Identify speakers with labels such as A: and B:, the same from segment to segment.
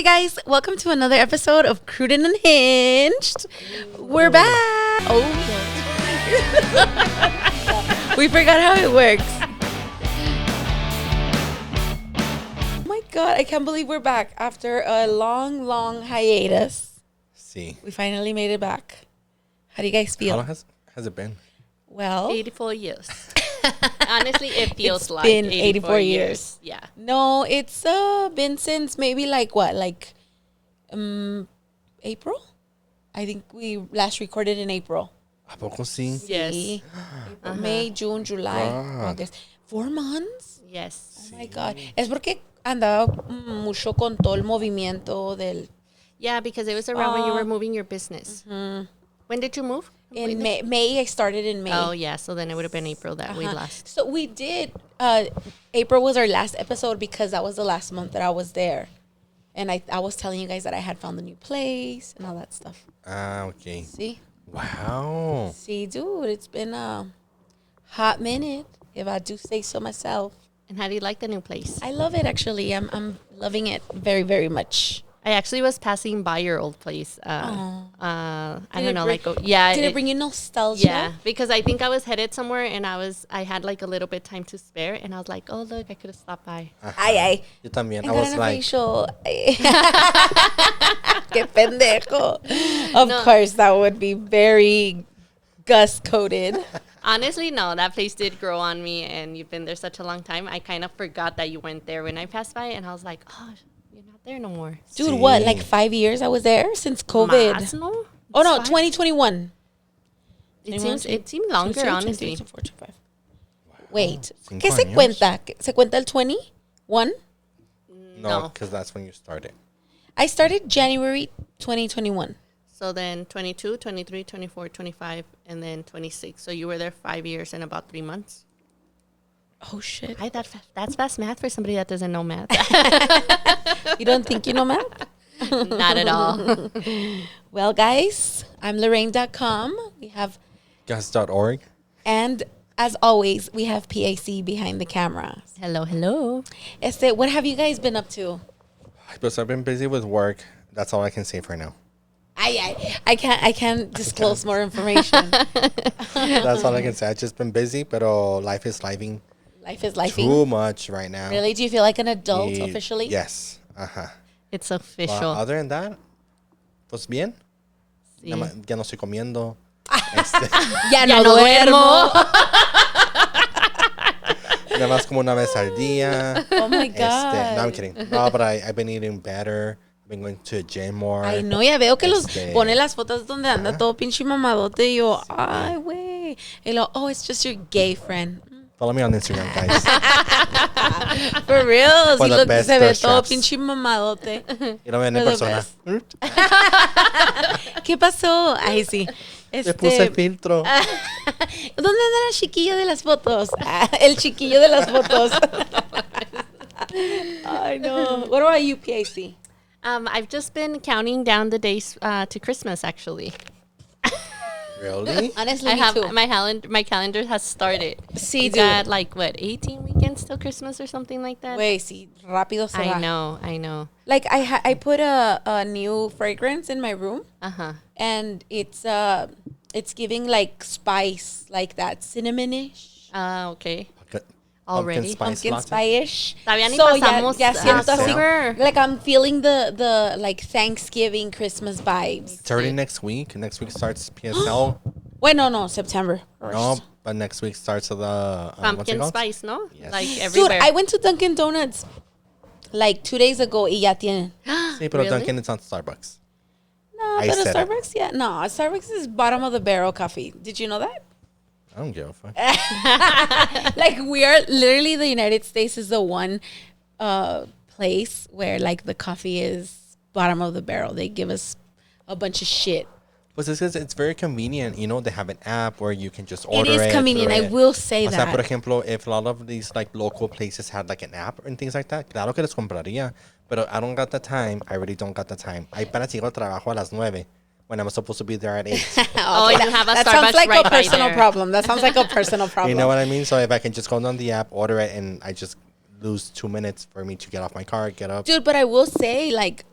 A: Hey guys, welcome to another episode of Crude Unhinged. We're back. Oh, we forgot how it works. Oh my god, I can't believe we're back after a long hiatus.
B: See,
A: We finally made it back. How do you guys feel?
B: how long has it been?
A: Well,
C: 84 years. Honestly, it feels
A: It's
C: like
A: been
C: 84 years. Yeah.
A: no, it's been since maybe April? I think we last recorded in April.
B: ¿A poco sí?
C: Yes.
A: See? April, May, June, July,
B: God.
A: August. 4 months?
C: Yes.
A: Oh my God. Es porque andaba mucho con todo el movimiento del...
C: Yeah, because it was around when you were moving your business. When did you move?
A: In May, I started in May.
C: Oh, yeah. So then it would have been April that we lost.
A: So we did, April was our last episode because that was the last month that I was there. And I was telling you guys that I had found a new place and all that stuff.
B: Ah, okay.
A: See?
B: Wow.
A: See, dude, it's been a hot minute, if I do say so myself.
C: And how do you like the new place?
A: I love it, actually. I'm loving it very, very much.
C: I actually was passing by your old place. I don't know,
A: Did it bring you nostalgia?
C: Yeah, because I think I was headed somewhere and I had like a little bit time to spare and I was like, oh look, I could have stopped by.
A: Ay.
B: Yo también. I
A: And
B: was
A: got
B: like,
A: facial. Qué pendejo. Of course, that would be very Gus coded.
C: Honestly, no, that place did grow on me and you've been there such a long time. I kind of forgot that you went there when I passed by and I was like, oh, you're not there no more.
A: Dude,
B: Sí.
A: what? Like 5 years I was there since COVID.
C: Más, no?
A: Oh no,
C: It's
A: 2021.
C: It seemed longer, honestly.
A: Wait,
B: Cinco
A: ¿qué se
B: años.
A: cuenta? ¿Se cuenta el 21?
B: no,
C: No.
B: because that's when you started.
A: I started January 2021.
C: So then 22, 23, 24, 25, and then 26. So you were there 5 years and about 3 months.
A: Oh shit.
C: That's fast math for somebody that doesn't know math.
A: You don't think you know math?
C: Not at all.
A: Well, guys, I'm Lorraine.com. We have,
B: Gus.org.
A: and as always, we have PAC behind the camera.
C: Hello.
A: What have you guys been up to?
B: But I've been busy with work. That's all I can say for now.
A: I can't disclose more information.
B: That's all I can say. I've just been busy, but life is living
A: Life is lifing.
B: too much right now.
A: Really? Do you feel like an adult
B: Y-
A: officially?
B: Yes. Uh-huh.
C: It's
B: But
C: official.
B: other than that, pues bien.
C: Sí.
B: Ya no estoy comiendo.
A: Ya
C: Ya no duermo.
B: Nada más como una vez al día.
A: Oh my God.
B: No, I'm kidding. No, but I've been eating better. I've been going to the gym more.
A: Ay, no, ya veo que pone las fotos donde anda
B: Ajá.
A: todo pinche mamadote y yo, ay, güey. Y lo, oh, it's just your gay friend.
B: Follow me on Instagram, guys.
A: For real.
B: For
A: Sí,
B: the
A: look,
B: best
A: se ve
B: thirst
A: todo
B: traps.
A: pinche mamadote.
B: Y no me ven en
A: For the
B: persona.
A: best. ¿Qué pasó? Ay, sí.
B: Le puse filtro.
A: ¿Dónde anda la chiquilla de las fotos? El chiquillo de las fotos. Ay, no. What about you, PAC?
C: I've just been counting down the days to Christmas, actually.
B: Really?
A: Honestly,
C: I
A: me
C: have
A: too.
C: my calendar has started.
A: Sí,
C: We
A: dude.
C: got like, 18 weekends till Christmas or something like that?
A: Güey, sí, rápido se va.
C: I know.
A: Like, I put a new fragrance in my room,
C: Uh-huh.
A: and it's giving, like, spice, like that cinnamonish,
C: Okay.
B: Pumpkin
C: Already.
B: spice
A: pumpkin
B: latte.
A: spice.
C: Todavía ni
A: So,
C: pasamos
A: ya siento así,
C: October.
A: like, I'm feeling the like, Thanksgiving, Christmas vibes.
B: It's already next week. Next week starts PSL.
A: Wait, no, September 1st.
B: No, but next week starts the what's it
C: Pumpkin
B: called?
C: spice, no?
B: Yes.
C: Like
A: Dude,
C: everywhere.
A: I went to Dunkin' Donuts, like, 2 days ago, y ya tienen.
B: Sí, pero
C: Really?
B: Dunkin' it's on Starbucks.
A: No,
B: I
A: but
B: said it.
A: Starbucks, yeah. No, Starbucks is bottom of the barrel coffee. Did you know that?
B: I don't give a fuck.
A: Like, we are literally, the United States is the one place where, like, the coffee is bottom of the barrel. They give us a bunch of shit.
B: Pues es que it's very convenient. You know, they have an app where you can just order
A: It
B: it.
A: is convenient. I
B: through it.
A: will say
B: O sea,
A: that.
B: por ejemplo, if a lot of these like local places had like an app and things like that, claro que les compraría. Pero I don't got the time. I really don't got the time. Hay para llegar al trabajo a las 9 when I'm supposed to be there at 8.
C: Oh, you have a
A: that
C: Starbucks
A: sounds like
C: right
A: a
C: by
A: personal
C: there.
A: problem. That sounds like a personal problem.
B: You know what I mean? So if I can just go on the app, order it, and I just lose 2 minutes for me to get off my car, get up.
A: Dude, but I will say, like,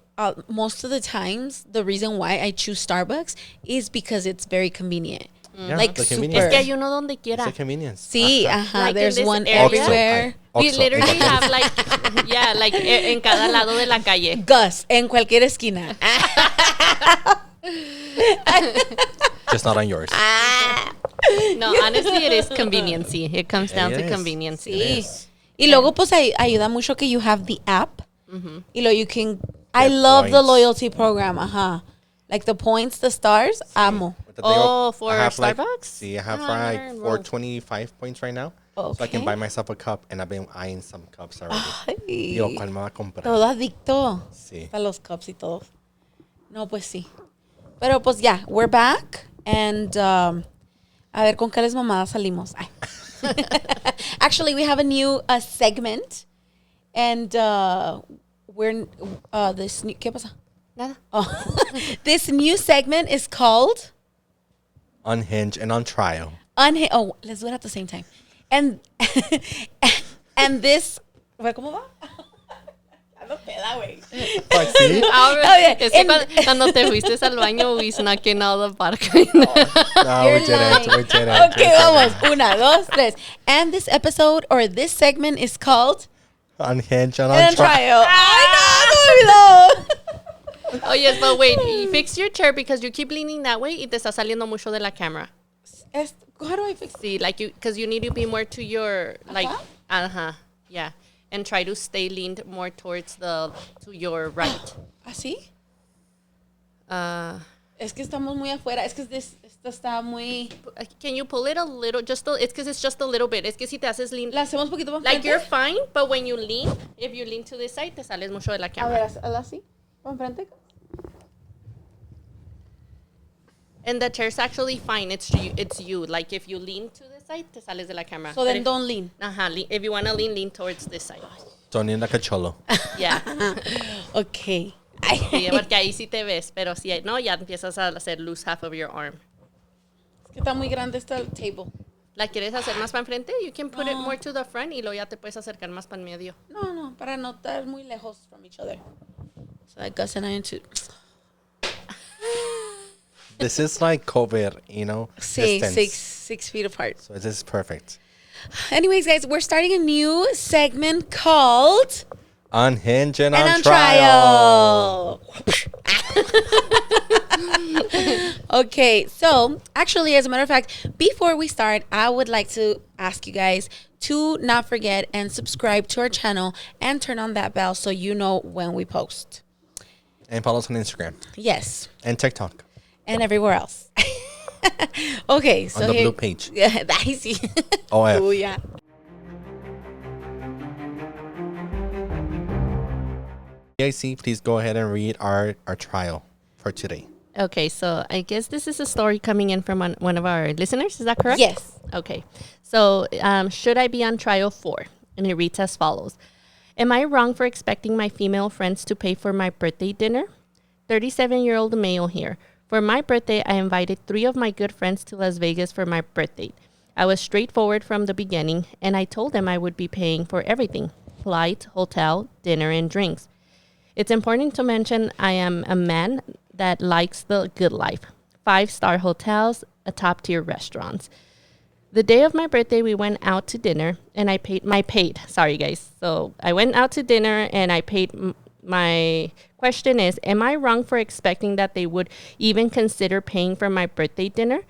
A: most of the times, the reason why I choose Starbucks is because it's very convenient.
B: Yeah,
A: Like
B: the
A: super.
B: convenience.
C: Es que hay uno donde
B: It's
C: quiera.
B: the convenience.
A: Sí,
B: Ajá.
A: ajá.
C: Like in
A: There's
C: this
A: one
C: area.
A: everywhere.
C: We
B: Oxxo,
C: literally
B: en
C: have like, yeah, like en cada lado de la calle.
A: Gus, en cualquier esquina.
B: Just not on yours.
C: No, honestly, it is conveniency. It comes down
B: It
C: to
B: is.
C: conveniency.
A: Sí. Y luego, pues, ayuda mucho que you have the app. Y luego you can... I love the
B: points.
A: loyalty program. Ajá. Like the points, the stars, amo.
B: But
C: Oh, for
B: I have, like,
C: Starbucks?
B: see, I have
C: Oh,
B: like
C: never
B: 425 points right now. So I can
A: Okay.
B: buy myself a cup, and I've been eyeing some cups already.
A: Ay,
B: Yo, ¿cuál me va a comprar?
A: todo adicto.
B: Sí.
A: Hasta los cups y todo. No, pues sí. Pero pues ya, we're back. And a ver con qué les mamadas salimos. Ay. Actually, we have a new segment. And we're this new... ¿Qué pasa?
C: Nada.
A: Oh. This new segment is called
B: Unhinged and on trial.
A: Oh, let's do it at the same time. And and this... ¿Cómo va? Ya no peda, güey.
B: Like, see?
A: Okay,
C: Es que
A: and-
C: cuando te fuiste al baño, we snuck in all the vodka.
B: No,
A: You're
B: we didn't.
A: lying.
B: We didn't.
A: Okay, vamos. Una, dos, tres. And this episode or this segment is called
B: Unhinged and
A: En
B: on trial.
A: Trial. ¡Ay, no!
C: Oh, yes, but wait. You fix your chair because you keep leaning that way y te está saliendo mucho de la cámara.
A: How do I fix it?
C: See, like because you need to be more to your, like,
A: Acá?
C: yeah. And try to stay leaned more towards to your right.
A: ¿Así?
C: Uh,
A: Es que estamos muy afuera. Es que esto está muy...
C: can you pull it a little? It's because it's just a little bit. Es que si te haces lean,
A: ¿La hacemos poquito más
C: like
A: enfrente?
C: you're fine, but when you lean, if you lean to this side, te sales mucho de la
A: A
C: cámara.
A: ver, hazla así. ¿Para enfrente?
C: And the chair's actually fine. It's you. Like if you lean to this side, te sales de la cámara.
A: So then don't lean.
C: If you want to lean towards this side.
B: Don't need like a cholo.
C: Yeah.
A: Okay.
C: Sí, porque ahí sí te ves, pero si no, ya empiezas a hacer loose half of your arm.
A: Es que está muy grande esta table.
C: ¿La quieres hacer más para enfrente? You can put it more to the front y luego ya te puedes acercar más para en medio.
A: No, para no estar muy lejos from each other. So like Gus and I into...
B: This is like COVID, you know?
A: Sí,
B: distance.
A: 6 feet apart.
B: So this is perfect.
A: Anyways, guys, we're starting a new segment called...
B: Unhinged and
A: And
B: on
A: on
B: trial.
A: trial. Okay, so actually, as a matter of fact, before we start, I would like to ask you guys to not forget and subscribe to our channel and turn on that bell so you know when we post.
B: And follow us on Instagram
A: Yes,
B: and TikTok.
A: and everywhere else. Okay, so
B: On the
A: here-
B: blue page.
A: Yeah, I see.
B: OF.
A: Oh, yeah.
B: PIC, please go ahead and read our trial for today.
C: Okay, so I guess this is a story coming in from one of our listeners. Is that correct?
A: Yes.
C: Okay. So, should I be on trial for? And it reads as follows. Am I wrong for expecting my female friends to pay for my birthday dinner? 37-year-old male here. For my birthday, I invited 3 of my good friends to Las Vegas for my birthday. I was straightforward from the beginning, and I told them I would be paying for everything: flight, hotel, dinner, and drinks. It's important to mention I am a man that likes the good life. 5-star hotels, a top-tier restaurants. The day of my birthday, we went out to dinner, and I paid. Sorry, guys. So I went out to dinner, and I paid. My question is, am I wrong for expecting that they would even consider paying for my birthday dinner?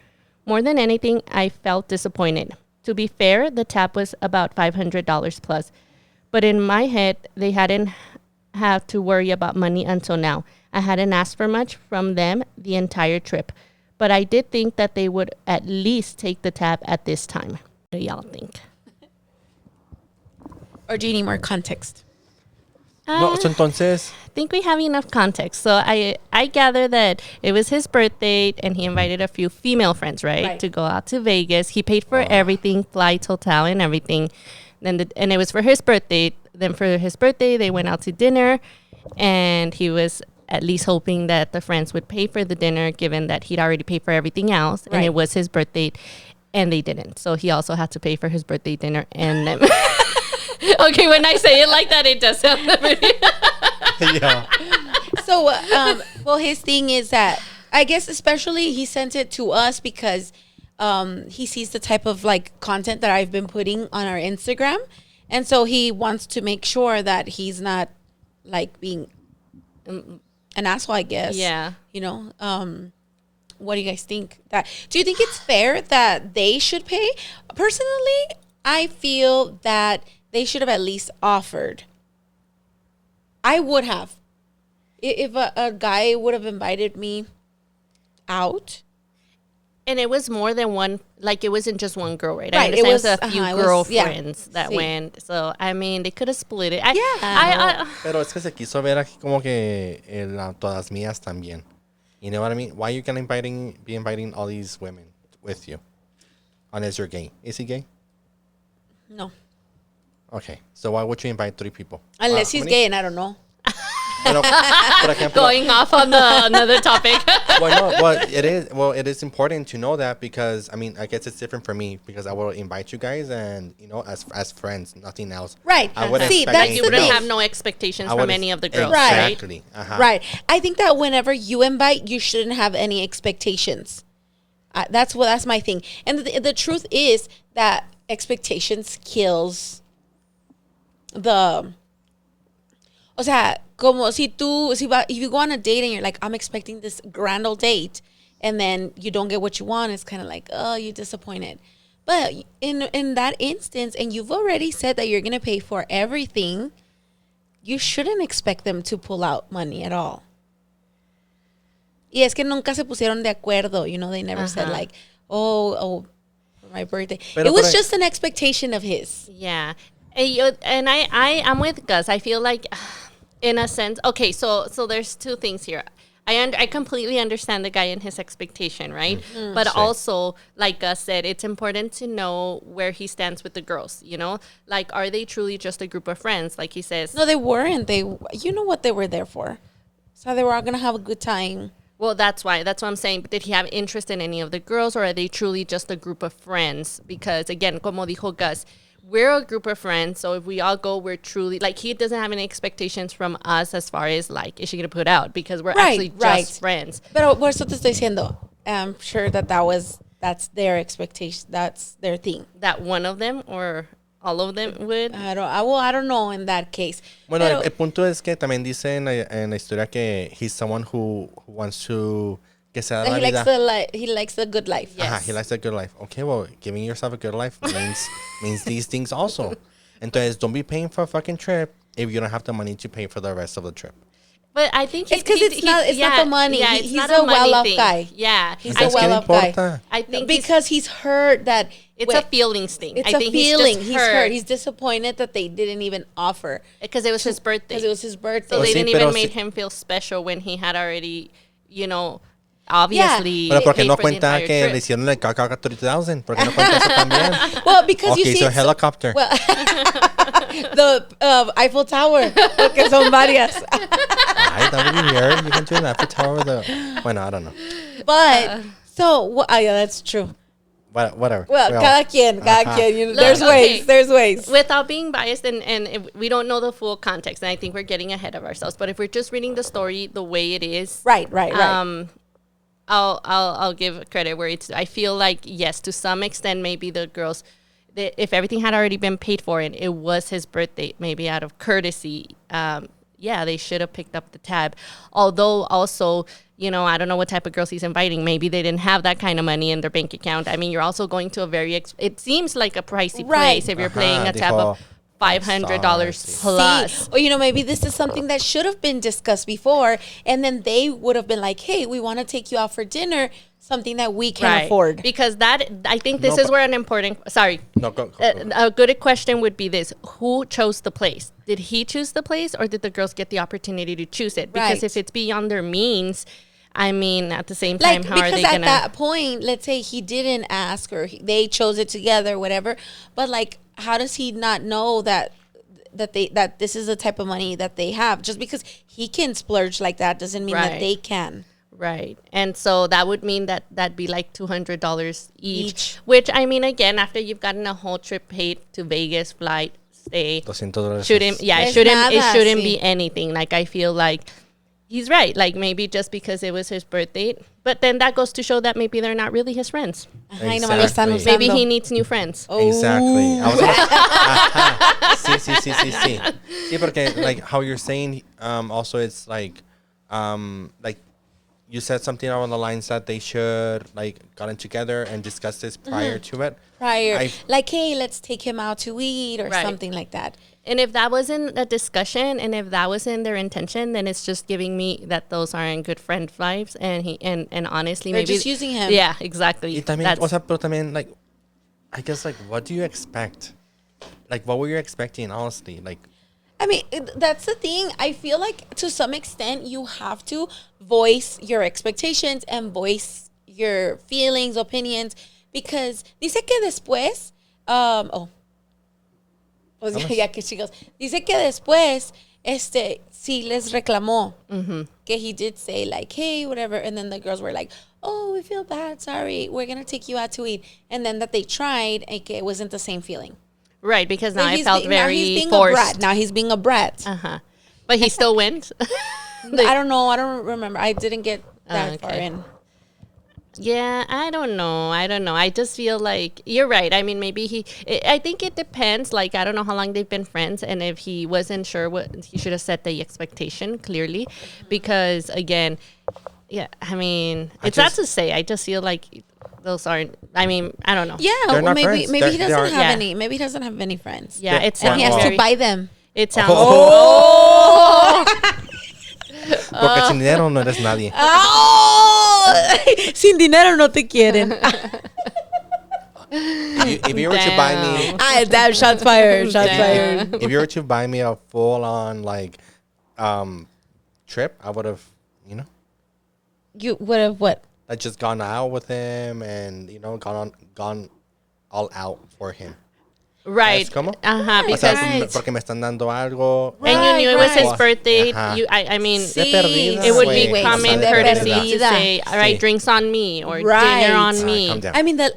C: More than anything, I felt disappointed. To be fair, the tab was about $500 plus. But in my head, they hadn't have to worry about money until now. I hadn't asked for much from them the entire trip. But I did think that they would at least take the tab at this time. What do y'all think?
A: Or do you need more context?
B: No, so entonces,
C: I think we have enough context. So I gather that it was his birthday and he invited a few female friends, right? To go out to Vegas. He paid for everything, flights, hotel, and everything. And it was for his birthday. Then for his birthday, they went out to dinner, and he was at least hoping that the friends would pay for the dinner, given that he'd already paid for everything else, and it was his birthday, and they didn't. So he also had to pay for his birthday dinner and them. Okay, when I say it like that, it does sound pretty.
B: yeah.
A: So, well, his thing is that I guess especially he sent it to us because he sees the type of like content that I've been putting on our Instagram, and so he wants to make sure that he's not like being an asshole, I guess.
C: Yeah.
A: You know. What do you guys think? Do you think it's fair that they should pay? Personally, I feel that they should have at least offered. I would have. If a guy would have invited me out.
C: And it was more than one, like it wasn't just one girl, right?
A: Right,
C: I understand
A: it
C: it was,
A: was-
C: a few
A: it was-
C: girlfriends that
A: Sí.
C: went. So, I mean, they could have split it.
B: Pero es que se quiso ver aquí como que todas mías también. You know what I mean? Why are you gonna be inviting all these women with you? Unless you're gay. Is he gay?
A: No.
B: Okay. So why would you invite 3 people?
A: Unless
B: How
A: he's
B: many?
A: gay and I don't know.
B: Pero, por ejemplo,
C: Going off on another topic.
B: it is important to know that because I mean I guess it's different for me because I will invite you guys and you know as friends, nothing else.
A: Right.
B: I wouldn't
A: See,
B: expect
A: that's
C: You
A: the
C: wouldn't
A: thing.
C: have no expectations
B: I
C: from
B: wouldn't-
C: any of the girls,
A: Right.
B: Exactly. Uh-huh.
A: Right. I think that whenever you invite, you shouldn't have any expectations. That's my thing. And the truth is that expectations kills the. O sea, como if you go on a date and you're like, I'm expecting this grand old date, and then you don't get what you want, it's kind of like, oh, you're disappointed. But in that instance, and you've already said that you're gonna pay for everything, you shouldn't expect them to pull out money at all. Y es que nunca se pusieron de acuerdo, you know, they never said like, oh, for my birthday.
B: Pero
A: It was
B: por-
A: just an expectation of his.
C: Yeah. And I'm with Gus. I feel like, in a sense, okay, so there's two things here. I completely understand the guy and his expectation, right? But
B: Sure.
C: also, like Gus said, it's important to know where he stands with the girls, you know? Like, are they truly just a group of friends? Like he says.
A: No, they weren't. You know what they were there for. So they were all gonna have a good time.
C: Well, that's what I'm saying. Did he have interest in any of the girls, or are they truly just a group of friends? Because, again, como dijo Gus, we're a group of friends, so if we all go, we're truly, like, he doesn't have any expectations from us as far as, like, is she going to put out? Because we're actually just friends.
A: Pero por eso te estoy diciendo. I'm sure that's their expectation. That's their thing.
C: That one of them or all of them would?
A: I don't know in that case.
B: Bueno,
A: Pero-
B: el punto es que también dice en la historia que he's someone who wants to que se da la vida.
A: he likes the good life.
C: Yes.
B: He likes a good life. Okay, well, giving yourself a good life means these things also. Entonces, don't be paying for a fucking trip if you don't have the money to pay for the rest of the trip.
C: But I think
A: It's 'cause it's not the money.
C: Yeah,
A: He's
C: not
A: a
C: money
A: well-off
C: thing.
A: guy.
C: Yeah,
A: He's
C: I
A: a
B: Es que no
A: well-off guy.
B: importa.
C: I think
A: Because he's hurt that
C: it's a feelings thing.
A: It's
C: I
A: a
C: think
A: feeling.
C: He's
A: He's
C: just
A: hurt. He's disappointed that they didn't even offer
C: because it was his birthday.
A: because it was his birthday.
C: So they
B: sí,
C: didn't
B: pero
C: even
B: sí-
C: make him feel special when he had already, obviously.
B: Pero porque
C: paid
B: no
C: for the
B: cuenta
C: entire
B: que
C: trip.
B: le hicieron el caca 30,000. Porque no cuenta eso también.
A: Well, because you
B: Okay,
A: see,
B: so
A: it's-
B: helicopter.
A: well, the Eiffel Tower, porque son varias.
B: Ay, that would be weird. You can do that for tower with a. Bueno, I don't know.
A: But yeah, that's true.
B: Whatever.
A: Well, cada quien. You know,
C: Look,
A: there's
C: okay.
A: ways.
C: Without being biased, and if we don't know the full context, and I think we're getting ahead of ourselves. But if we're just reading the story the way it is,
A: Right.
C: I'll give credit where it's. I feel like yes, to some extent, maybe the girls, if everything had already been paid for and it was his birthday, maybe out of courtesy, yeah, they should have picked up the tab. Although also, I don't know what type of girls he's inviting. Maybe they didn't have that kind of money in their bank account. I mean, you're also going to a very, it seems like a pricey
A: Right.
C: place if you're paying a tab
B: dijo,
C: of $500
B: sí.
C: plus.
A: Or, maybe this is something that should have been discussed before. And then they would have been like, hey, we want to take you out for dinner, something that we can afford.
C: Because I think this
B: No,
C: is where an important, sorry.
B: No, go.
C: A good question would be this: who chose the place? Did he choose the place, or did the girls get the opportunity to choose it? Because
A: Right.
C: if it's beyond their means, I mean, at the same time, how are
A: because
C: they
A: at
C: gonna?
A: that point, let's say he didn't ask or they chose it together, whatever. But like, how does he not know that this is the type of money that they have? Just because he can splurge like that doesn't mean that
C: Right.
A: they can.
C: Right. And so that would mean that'd be like $200 each.
A: Each.
C: Which, I mean, again, after you've gotten a whole trip paid to Vegas, flight, stay,
B: $200.
C: it
A: Es
C: shouldn't
A: nada,
C: be
A: sí.
C: anything. Like, I feel like he's right. Like, maybe just because it was his birthday. But then that goes to show that maybe they're not really his friends.
A: Ajá, y nomás lo están
B: Exactly.
A: usando.
C: Maybe he needs new friends.
B: Exactly. I was ajá. Sí. Sí, porque like how you're saying, also it's like you said something along the lines that they should like gotten together and discuss this prior to it.
A: Like, hey, let's take him out to eat or
C: Right.
A: something like that.
C: And if that wasn't a discussion and if that wasn't their intention, then it's just giving me that those aren't good friend vibes. And honestly,
A: They're
C: maybe
A: just using him.
C: Yeah, exactly.
B: Y también, o sea, pero también like, I guess like, what do you expect? Like, what were you expecting, honestly? Like,
A: I mean, that's the thing. I feel like to some extent you have to voice your expectations and voice your feelings, opinions, because dice que después, pues ya que chicos, dice que después, sí les reclamó, que he did say like, hey, whatever, and then the girls were like, oh, we feel bad, sorry, we're gonna take you out to eat, and then that they tried, and que it wasn't the same feeling.
C: Right, because now
A: But
C: I felt
A: now
C: very
A: he's being
C: forced.
A: a brat. Now he's being a brat.
C: Uh-huh. But he still wins.
A: I don't know. I don't remember. I didn't get that far in.
C: Yeah, I don't know. I just feel like you're right. I mean, maybe I think it depends. Like, I don't know how long they've been friends, and if he wasn't sure what he should have set the expectation clearly, because again, yeah, I mean, it's not to say. I just feel like those aren't. I mean, I don't know.
A: Yeah,
B: They're not
A: maybe
B: friends.
A: maybe he
B: They
A: doesn't
B: aren't-
A: have
C: Yeah.
A: any. Maybe he doesn't have any friends.
C: Yeah,
B: Yeah.
C: it sounds
A: And he has
C: very,
A: to buy them.
C: It sounds.
A: Oh!
B: porque sin dinero no eres nadie.
A: Oh! Sin dinero no te quieren.
B: If you were to buy me,
A: Ah, damn, shots fired. Shots
C: Damn.
A: fired.
B: if you were to buy me a full on like trip, I would have,
A: You would have what?
B: like just gone out with him and gone all out for him.
C: Right.
B: ¿Sabes cómo?
C: Uh-huh.
B: O sea,
C: Because
A: Right.
B: porque me están dando algo.
C: and you knew it was his
B: Right.
C: birthday.
B: Ajá.
C: I mean,
A: Sí,
B: perdida,
C: it would
B: güey.
C: be
B: O
C: common
B: sea, de
C: courtesy
B: perdida.
C: to say, all right,
B: Sí.
C: drinks on me or
A: Right.
C: dinner on me.
B: Calm down.
A: I mean, let's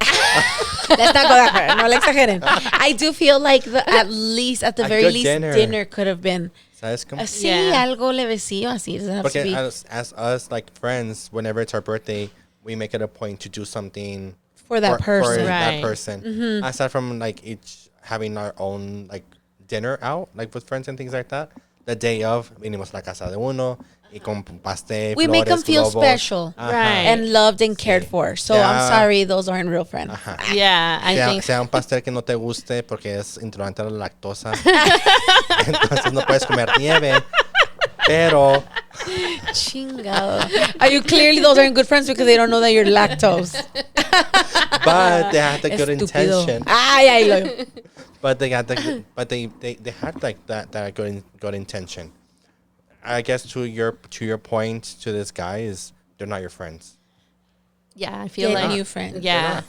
A: not go that far. No le exageren. I do feel like at least, at the
B: A
A: very
B: good
A: least,
B: dinner.
A: dinner could have been
B: ¿Sabes cómo?
A: así,
C: Yeah.
A: algo levecillo, así. It doesn't have to
B: Porque
A: be.
B: as us like friends, whenever it's our birthday, we make it a point to do something
A: For that person.
B: that
C: Right.
B: person. Aside from like each having our own like dinner out, like with friends and things like that. The day of, vinimos a la casa de uno y con pastel,
A: We make them
B: flores,
A: feel
B: globos.
A: special.
B: Ajá.
C: Right.
A: And loved and cared for. So I'm
B: Yeah.
A: sorry, those aren't real friends.
B: Ajá.
C: Yeah, I
B: Sea,
C: think.
B: sea un pastel que no te guste porque es intolerante a la lactosa. Entonces no puedes comer nieve. Pero
A: Chingado. Are you clearly those aren't good friends because they don't know that you're lactose?
B: but they had the good
A: Estúpido.
B: intention.
A: Ay, ay, lo.
B: But they had they had like that good intention. I guess to your point to this guy is they're not your friends.
C: Yeah, I feel
A: Get
C: like
A: new friends.
C: Yeah,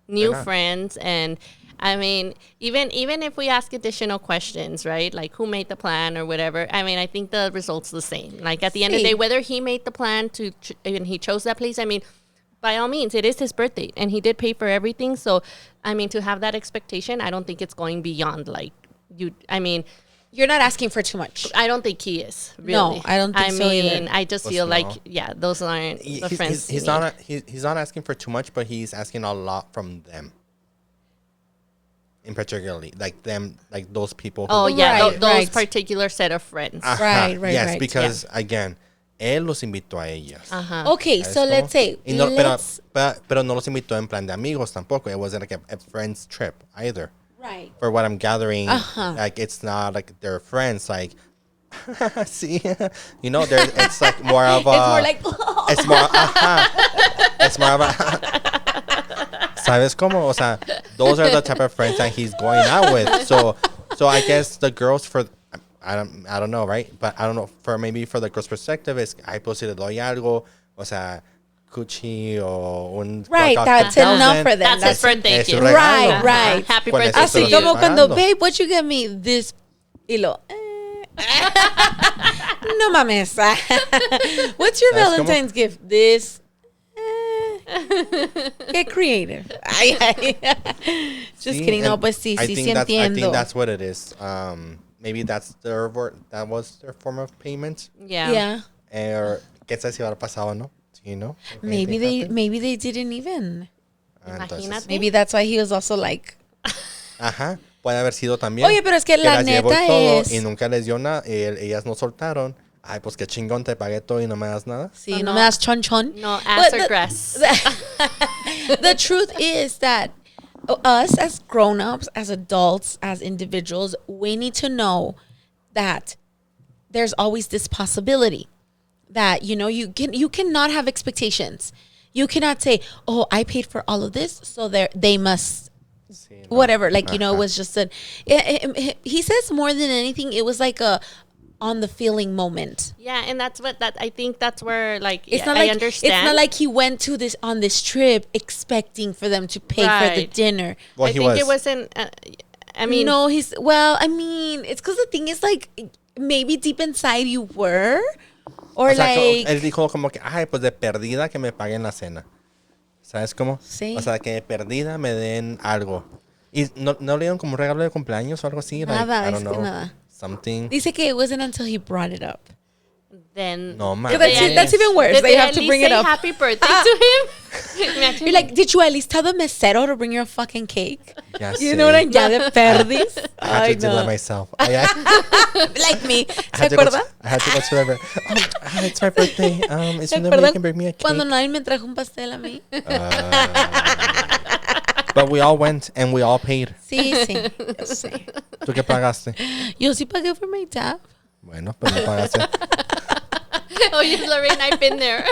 B: They're
C: new
B: not.
C: friends, and I mean, even if we ask additional questions, right? Like who made the plan or whatever. I mean, I think the result's the same. Like at the end of the day,
A: Same.
C: whether he made the plan and he chose that place. I mean, by all means, it is his birthday, and he did pay for everything. So, I mean, to have that expectation, I don't think it's going beyond like you. I mean.
A: You're not asking for too much.
C: I don't think he is. Really.
A: No, I don't think so either.
C: I just
B: Pues
C: feel like,
B: no.
C: yeah, those aren't the friends.
B: He's
C: you
B: not
C: need.
B: he's not asking for too much, but he's asking a lot from them. In particularly, like them, like those people.
C: Oh
B: who,
C: yeah,
A: Right,
C: those
A: right.
C: particular set of friends.
A: Right, right,
B: Yes,
A: right.
B: because again, él los invitó a ellas.
A: Okay,
B: ¿Sabes
A: so
B: cómo?
A: let's say,
B: Y no,
A: let's,
B: pero no los invitó en plan de amigos tampoco. It wasn't like a friends trip either.
A: right.
B: For what I'm gathering, like it's not like they're friends. Like, see, it's like more of a.
A: It's more like,
B: It's more. It's more of a. ¿Sabes cómo? O sea, those are the type of friends that he's going out with. So I guess the girls I don't know, right? But I don't know for the girls' perspective is, ay, pues si le doy algo, o sea, Gucci o un
A: right,
B: Rock
A: that's
B: $10,000,
A: enough for them.
C: That's his birthday
B: es su
C: gift.
B: regalo.
A: Right, right.
C: Happy
B: Con
C: birthday
B: eso se
A: Así
B: lo
C: to you.
B: estoy
A: como cuando,
B: pagando.
A: babe, what you get me? This, y lo, no mames. What's your
B: ¿Sabes cómo?
A: Valentine's gift? This, get creative. Ay, ay. Just
B: Sí,
A: kidding. No,
B: and
A: pues sí,
B: I
A: sí,
B: think
A: sí
B: I think
A: entiendo.
B: that's what it is. Maybe that was their form of payment.
C: Yeah.
A: Yeah.
B: ¿Qué tal si habrá pasado, no? You know? If
A: Maybe
B: anything
A: they
B: happened.
A: didn't even.
B: Entonces,
C: Imagínate.
A: Maybe that's why he was also like.
B: ajá, puede haber sido también.
A: Oye, pero es que la
B: las llevó y
A: neta
B: todo,
A: es.
B: y nunca les dio nada. Ellas no soltaron. Ay, pues qué chingón, te pagué todo y no me das nada.
A: Sí,
C: So
A: no
C: no-
A: me das chon chon.
C: No ass
A: But
C: or grass.
A: The truth is that us as grown-ups, as adults, as individuals, we need to know that there's always this possibility that you cannot have expectations. You cannot say, "Oh, I paid for all of this, so they must
B: Sí, no.
A: whatever." Like it
B: Ajá.
A: was just he says more than anything, it was like a on the feeling moment.
C: Yeah, and that's what I think that's where like
A: It's not
C: I
A: like
C: understand.
A: it's not like he went to this on this trip expecting for them to pay for the
C: Right.
A: dinner.
B: Well,
C: I
B: he
C: think
B: was.
C: it wasn't. I mean,
A: No, it's because the thing is like maybe deep inside you were, or
B: O sea,
A: like
B: él dijo como que, ay, pues de perdida que me paguen la cena. ¿Sabes cómo?
A: Sí.
B: O sea, que de perdida me den algo. ¿Y no le dieron como un regalo de cumpleaños o algo así?
A: Nada,
B: I
A: es
B: don't
A: que
B: know.
A: nada.
B: Something.
A: dice que it wasn't until he brought it up.
C: then
B: No,
A: Yeah,
B: mames.
A: that's even worse.
C: Did
A: They
C: they
A: have
C: at
A: to
C: least
A: bring it
C: say
A: up.
C: happy birthday to him? Imagine
A: You're like, did you at least tell the mesero to bring your fucking cake?
B: Ya
A: You
B: sé.
A: know what I'm ya de perdis.
B: I had
A: Ay,
B: to do that
A: no.
B: myself.
A: Like me.
B: I
A: ¿Se
B: had to go
A: acuerda?
B: I had to go to the it's my birthday. Is
A: ¿Se
B: there no way you
A: acuerdan
B: can bring me a cake?
A: cuando nadie me trajo un pastel a mí?
B: But we all went and we all paid.
A: Sí, sí. Yo sé.
B: ¿Tú qué pagaste?
A: Yo sí pagué for my tab.
B: Bueno, pues no pagaste.
C: oh yes, Lorraine, I've been there.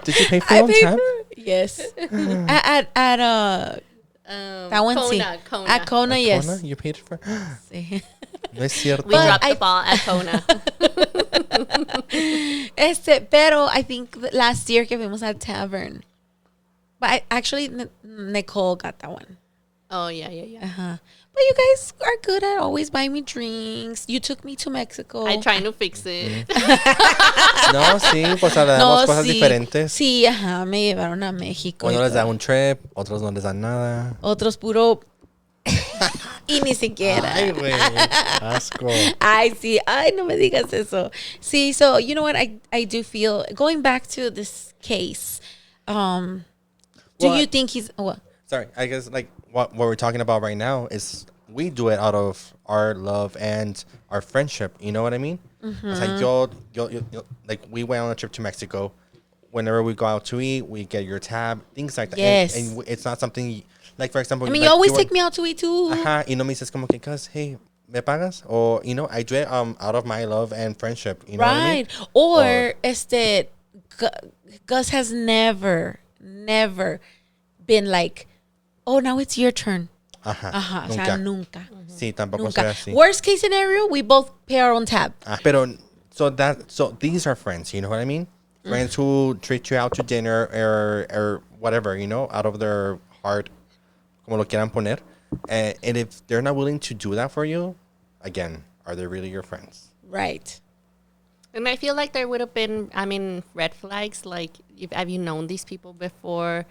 B: Did you pay for
A: I
B: your own
A: paid
B: tab?
A: for yes. at that one sí.
C: Kona.
A: At Kona,
B: At
A: yes.
B: Kona? You paid for?
A: Sí.
B: No es cierto.
C: We
A: But
C: dropped
A: I-
C: the ball at Kona.
A: Pero I think that last year que fuimos at Tavern. But actually, Nicole got that one.
C: oh yeah.
A: Uh-huh. But you guys are good at always buying me drinks. You took me to Mexico.
C: I trying to fix it.
B: No, sí, pues le damos cosas diferentes.
A: Sí, ajá, me llevaron a México. y
B: Uno les da
A: todo.
B: un trip, otros no les dan nada.
A: Otros puro. Y ni siquiera.
B: Ay, güey. Asco.
A: Ay, sí. Ay, no me digas eso. Sí, so you know what? I do feel going back to this case. Do
B: Well,
A: you think he's what?
B: Sorry, I guess like what we're talking about right now is we do it out of our love and our friendship. You know what I mean? It's like yo, like we went on a trip to Mexico. Whenever we go out to eat, we get your tab, things like that.
A: Yes.
B: And it's not something like, for example.
A: I mean,
B: like
A: you always
B: were-
A: take me out to eat too.
B: Ajá, y no me dices como que, cuz, hey, ¿me pagas? Or, I do it out of my love and friendship. You know what I mean?
A: Right. Or Gus has never been like, oh, now it's your turn.
B: Ajá,
A: Ajá. O sea, nunca.
B: Sí, tampoco soy
A: Nunca.
B: así.
A: Worst case scenario, we both pay our own tab.
B: Pero, so these are friends, you know what I mean? Friends who treat you out to dinner or whatever, out of their heart, como lo quieran poner. And if they're not willing to do that for you, again, are they really your friends?
A: Right.
C: And I feel like there would have been, red flags. Like, have you known these people before?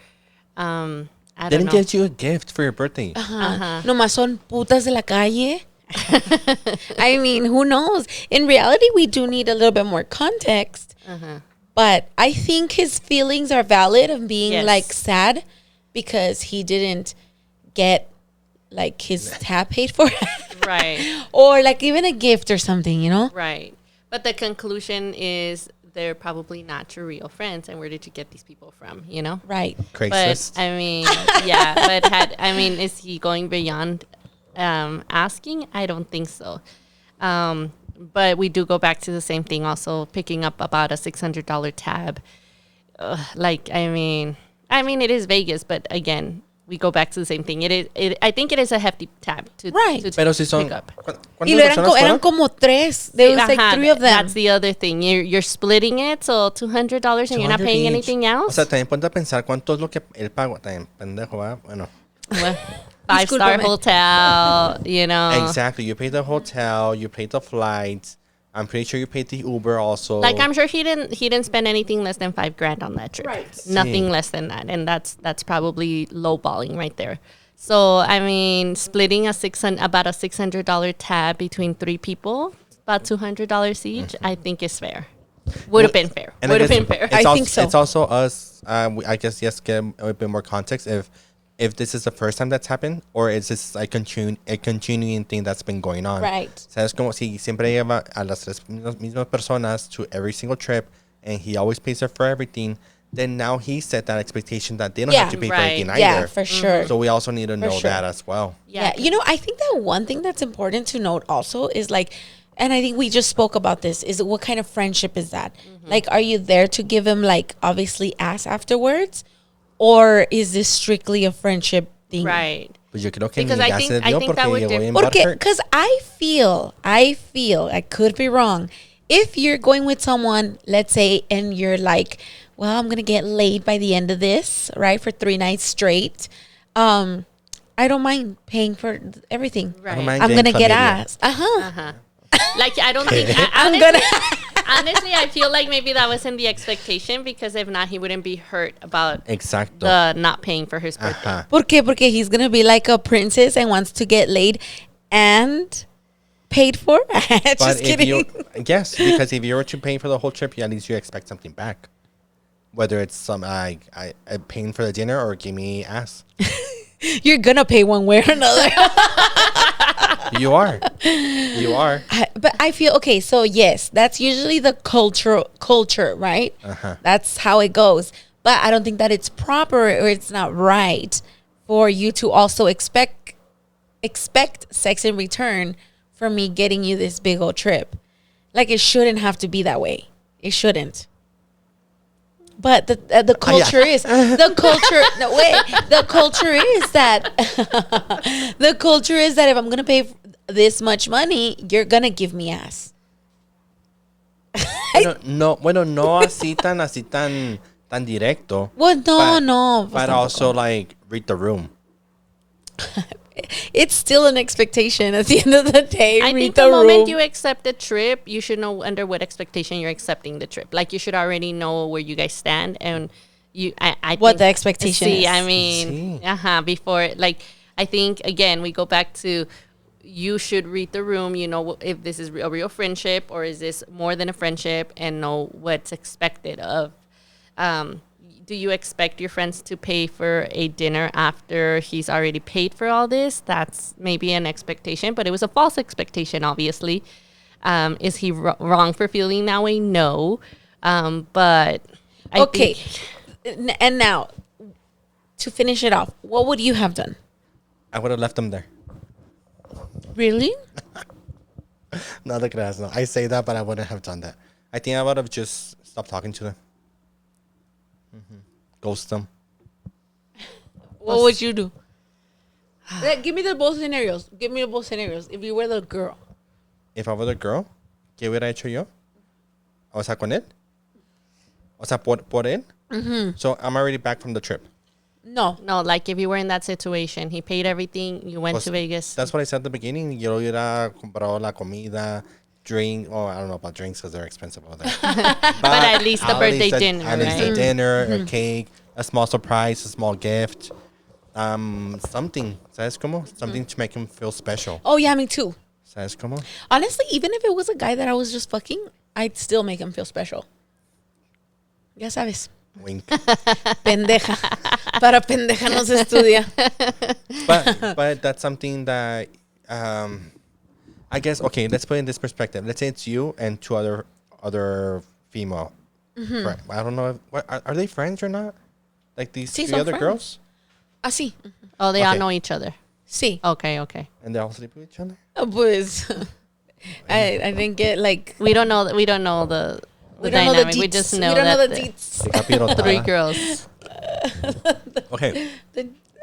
C: I don't
B: Didn't
C: know.
B: get you a gift for your birthday.
A: Nomás son putas de la calle. I mean, who knows? In reality, we do need a little bit more context. But I think his feelings are valid of being
C: Yes.
A: like sad because he didn't get like his tab paid for.
C: Right.
A: Or like even a gift or something,
C: Right. But the conclusion is they're probably not your real friends. And where did you get these people from,
A: Right.
B: Craigslist.
C: But, yeah. But is he going beyond asking? I don't think so. But we do go back to the same thing also, picking up about a $600 tab. It is Vegas, but again, we go back to the same thing. I think it is a hefty tab to
B: Pero si son...
C: pick up.
A: Y lo eran como tres. There was like
C: Ajá,
A: three of them.
C: That's the other thing. You're splitting it, so $200 and you're not paying anything else.
B: O sea, también ponte a pensar cuánto es lo que él pagó. También, pendejo, ¿verdad? Bueno.
C: Well, 5-star
A: Discúlpame.
C: hotel,
B: Exactly. You paid the hotel. You paid the flights. I'm pretty sure you paid the Uber also.
C: Like I'm sure he didn't spend anything less than $5,000 on that trip.
A: Right.
C: Nothing
B: Sí.
C: less than that, and that's probably lowballing right there. So splitting about a $600 tab between three people about $200 each, I think is fair. Would have been fair.
B: And
C: Would have
B: guess
C: been fair.
B: it's
A: I
B: also,
A: think so.
B: It's also us. I guess yes, get a bit more context if this is the first time that's happened or is this like a continuing thing that's been going on.
A: Right.
B: Sabes como si siempre lleva a las tres mismas personas to every single trip and he always pays for everything. Then now he set that expectation that they don't have to pay for anything either.
A: Yeah, for sure.
B: So we also need to know
A: sure.
B: that as well.
A: Yeah. You know, I think that one thing that's important to note also is like, and I think we just spoke about this, is what kind of friendship is that? Like, are you there to give him, like, obviously ass afterwards? Or is this strictly a friendship thing?
C: Right.
B: Pues yo creo que
C: Because
B: ni
C: I
B: ya
C: think-
B: se
C: I
B: dio
C: think
B: porque
C: that would
B: llegó bien
A: Porque,
B: butthurt.
A: because I feel, I could be wrong. If you're going with someone, let's say, and you're like, well, I'm going to get laid by the end of this, right? For 3 nights straight. I don't mind paying for everything.
C: Right.
B: I don't mind
A: I'm
B: getting
A: going to get
B: chlamydia.
A: ass. Uh-huh.
C: Uh-huh. Like, I don't think...
A: I'm going to...
C: Honestly, I feel like maybe that wasn't the expectation because if not, he wouldn't be hurt about
B: Exacto.
C: the not paying for his birthday.
B: Ajá.
A: ¿Por qué? Porque he's going to be like a princess and wants to get laid and paid for?
B: But
A: Just
B: if you,
A: kidding.
B: yes, because if you were to pay for the whole trip, at least you expect something back. Whether it's some I paying for the dinner or give me ass.
A: You're going to pay one way or another.
B: You are. You are.
A: But I feel, okay, so yes, that's usually the culture, right?
B: Uh-huh.
A: That's how it goes. But I don't think that it's proper or it's not right for you to also expect sex in return for me getting you this big old trip. Like, it shouldn't have to be that way. It shouldn't. But the culture is the culture. No wait, the culture is that the culture is that if I'm gonna pay this much money, you're gonna give me ass.
B: No así tan directo.
A: Well,
B: But-
A: no.
B: But also like read the room.
A: It's still an expectation at the end of the day.
C: I
A: Read
C: think
A: the
C: the moment
A: room.
C: you accept the trip, you should know under what expectation you're accepting the trip. Like, you should already know where you guys stand and I
A: What
C: think-
A: the expectation
C: see,
A: is.
C: I mean,
B: See.
C: before, like, I think, again, we go back to you should read the room, you know, if this is a real friendship or is this more than a friendship and know what's expected of. Do you expect your friends to pay for a dinner after he's already paid for all this? That's maybe an expectation, but it was a false expectation, obviously. Is he wrong for feeling that way? No. But I
A: Okay,
C: think
A: and now to finish it off, what would you have done?
B: I would have left them there.
A: Really?
B: No, look at no. I say that, but I wouldn't have done that. I think I would have just stopped talking to them. Ghost them.
A: What would you do? Give me the both scenarios. Give me the both scenarios. If you were the girl.
B: If I were the girl, ¿qué hubiera hecho yo? O sea, con él. O sea, por él. So I'm already back from the trip.
A: No.
C: no, like if you were in that situation, he paid everything, you went
B: Pues,
C: to Vegas.
B: That's what I said at the beginning. Yo hubiera comprado la comida, drink. Oh, I don't know about drinks because they're expensive over there. but
C: at least the birthday dinner,
B: At least a
C: right?
B: dinner, a cake, a small surprise, a small gift. Something. ¿Sabes cómo? Something to make him feel special.
A: Oh, yeah, me too.
B: ¿Sabes cómo?
A: Honestly, even if it was a guy that I was just fucking, I'd still make him feel special. Ya sabes.
B: Wink.
A: Pendeja. Para pendeja no se estudia.
B: but that's something that I guess, okay, let's put it in this perspective. Let's say it's you and two other female. Friend. I don't know are they friends or not? Like these
A: Sí,
B: three
A: son
B: other
A: friends.
B: girls?
A: Así.
C: Oh, they all
B: Okay.
C: know each other.
A: Sí.
C: Okay.
B: And they all sleep with each other?
A: Pues, I didn't get like...
C: We don't know the
A: We don't know the
C: dynamic.
A: deets.
C: We just
A: We
C: know
A: don't know
C: that
A: the
C: the
A: deets.
B: They got pirotada.
C: 3 girls.
B: Okay.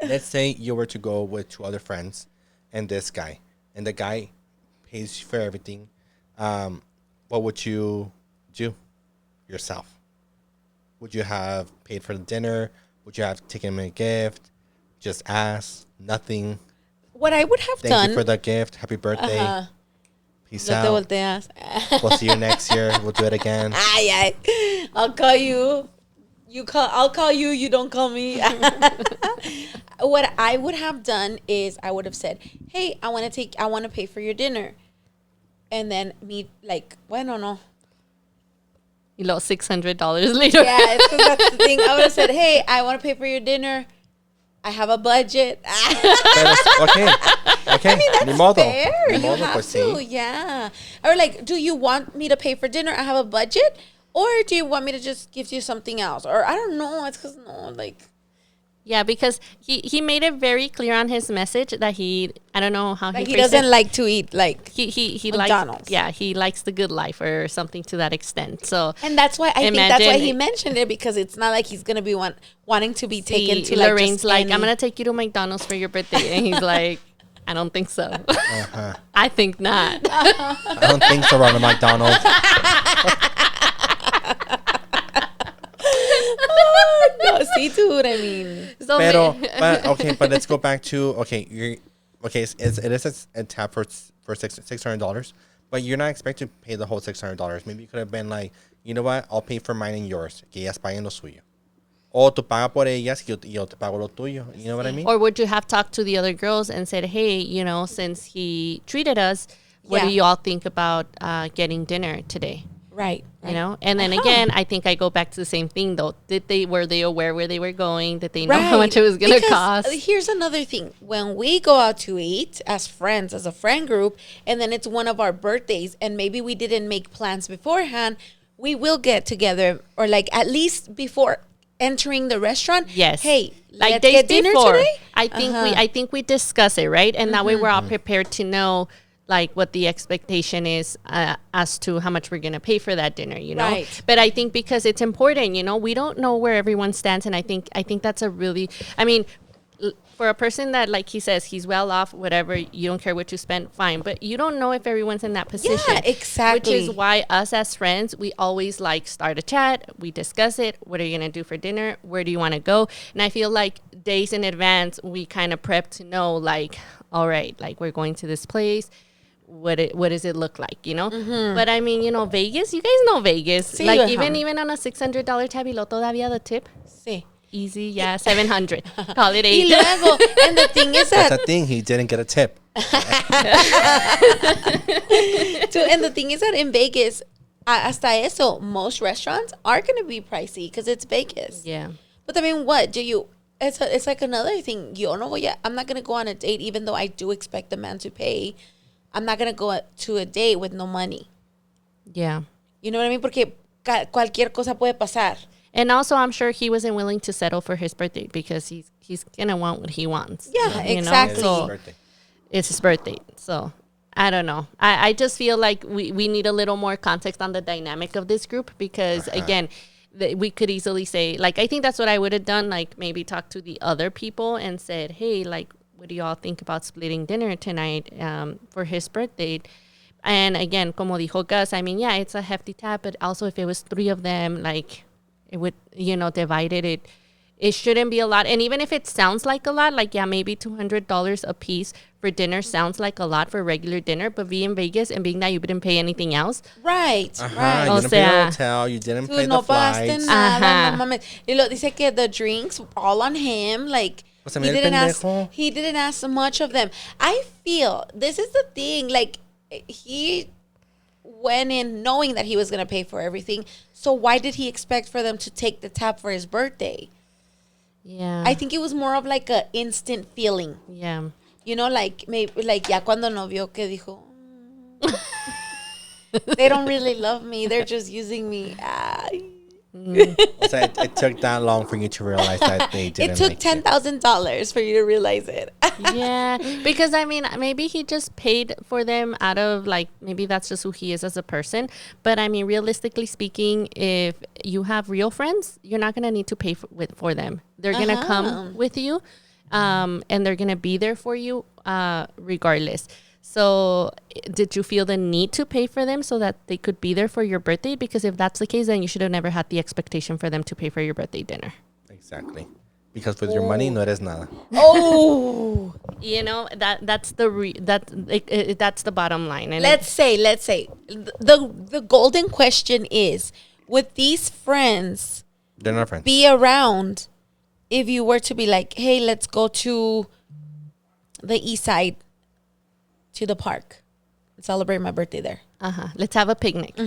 B: Let's say you were to go with two other friends and this guy. And the guy pays for everything. What would you do yourself? Would you have paid for the dinner? Would you have taken him a gift? Just ask? Nothing?
A: What I would have
B: Thank
A: done...
B: you for the gift. Happy birthday.
A: Ajá.
B: Peace
A: No te
B: out.
A: volteas.
B: We'll see you next year. We'll do it again.
A: Ay, ay. I'll call you. I'll call you. You don't call me. What I would have done is I would have said, "Hey, I want to pay for your dinner. and then me like, bueno, no.
C: You know, $600 later.
A: Yeah, it's 'cause that's the thing. I would have said, hey, I want to pay for your dinner. I have a budget.
B: Pero, okay.
A: I mean, that's
B: Ni modo.
A: fair.
B: Ni
A: You
B: modo,
A: have
B: pues
A: to,
B: sí.
A: yeah. Or like, do you want me to pay for dinner? I have a budget. Or do you want me to just give you something else? Or I don't know. It's because, no, like.
C: Yeah, because he made it very clear on his message that I don't know how
A: Like he
C: phrased
A: doesn't
C: it.
A: like to eat, like.
C: He
A: McDonald's.
C: likes, yeah, he likes the good life or something to that extent. So
A: And that's why I think that's why
C: imagine-
A: he mentioned it, because it's not like he's going to be wanting to be taken to like
C: Lorraine's
A: just
C: like,
A: any-
C: I'm gonna take you to McDonald's for your birthday, and he's like, I don't think so. I think not.
B: I don't think so, Ronald McDonald.
A: No, see, dude, I mean.
C: So
B: Pero,
C: ma-
B: but let's go back to it is a tab for $600, but you're not expected to pay the whole $600. Maybe you could have been like, you know what, I'll pay for mine and yours, que ellas paguen lo suyo. O tú pagas por ellas y yo te pago lo tuyo. You know what I mean?
C: Or would you have talked to the other girls and said, hey, you know, since he treated us, what do
A: Yeah.
C: you all think about getting dinner today?
A: Right.
C: You know, and then again, I think I go back to the same thing though. Were they aware where they were going? Did they know how much it was going to
A: Because
C: cost?
A: Here's another thing. When we go out to eat as friends, as a friend group, and then it's one of our birthdays, and maybe we didn't make plans beforehand, we will get together, or like at least before entering the restaurant.
C: Yes.
A: Hey,
C: Like
A: let's
C: days
A: get dinner
C: before.
A: today.
C: I think we discuss it, right? And that way we're all prepared to know like what the expectation is as to how much we're going to pay for that dinner, you know?
A: Right.
C: But I think because it's important, you know, we don't know where everyone stands. And I think that's a really, I mean, for a person that, like he says, he's well off, whatever, you don't care what you spend, fine. But you don't know if everyone's in that position.
A: Yeah, exactly.
C: Which is why us as friends, we always like start a chat. We discuss it. What are you going to do for dinner? Where do you want to go? And I feel like days in advance, we kind of prep to know, like, all right, like we're going to this place. What does it look like, you know? But I mean, you know, Vegas, you guys know Vegas.
A: Sí,
C: like
A: ajá.
C: even on a $600 tabilo, todavía the tip.
A: Sí.
C: Easy, yeah, 700. Call it
A: Y
C: 8.
A: luego, and the thing is
B: That's
A: that,
B: the thing. He didn't get a tip.
A: and the thing is that in Vegas, hasta eso, most restaurants are going to be pricey because it's Vegas.
C: Yeah.
A: But I mean, what do you? It's like another thing. Yo no voy a, I'm not gonna go on a date, even though I do expect the man to pay. I'm not gonna go to a date with no money.
C: Yeah.
A: You know what I mean? Porque cualquier cosa puede pasar.
C: And also, I'm sure he wasn't willing to settle for his birthday because he's gonna want what he wants.
A: Yeah,
C: you know?
A: exactly.
B: It's his
C: So
B: birthday.
C: it's his birthday. So I don't know. I just feel like we need a little more context on the dynamic of this group because again, we could easily say, like, I think that's what I would have done. Like maybe talk to the other people and said, hey, like, what do y'all think about splitting dinner tonight for his birthday? And again, como dijo Gus, I mean, yeah, it's a hefty tab, but also if it was 3 of them, like it would, you know, divided it shouldn't be a lot. And even if it sounds like a lot, like, yeah, maybe $200 a piece for dinner sounds like a lot for regular dinner, but being in Vegas and being that you didn't pay anything else.
A: Right, right.
B: You
C: O
B: didn't pay the
C: sea,
B: hotel. You didn't
A: Dude,
B: pay
A: no
B: the
A: pagaste
B: flights.
A: nada,
C: Ajá.
A: no mames. Y lo dice que the drinks all on him, like
B: O sea, mira el pendejo.
A: he didn't ask much of them. I feel this is the thing, like he went in knowing that he was gonna pay for everything. So why did he expect for them to take the tab for his birthday?
C: Yeah.
A: I think it was more of like a instant feeling.
C: Yeah.
A: You know, like maybe like ya cuando no vio que dijo, they don't really love me. They're just using me. Ay.
B: So it took that long for you to realize that they didn't.
A: It took
B: like
A: $10,000 for you to realize it.
C: Yeah, because I mean, maybe he just paid for them out of like, maybe that's just who he is as a person. But I mean, realistically speaking, if you have real friends, you're not going to need to pay for them. They're going to come with you and they're going to be there for you regardless. So did you feel the need to pay for them so that they could be there for your birthday? Because if that's the case, then you should have never had the expectation for them to pay for your birthday dinner.
B: Exactly. Because with your money, no eres nada.
A: Oh,
C: You know, that's the bottom line. And
A: let's say the golden question is, would these friends
B: They're not friends.
A: be around if you were to be like, hey, let's go to the east side, to the park? celebrate my birthday there.
C: Let's have a picnic.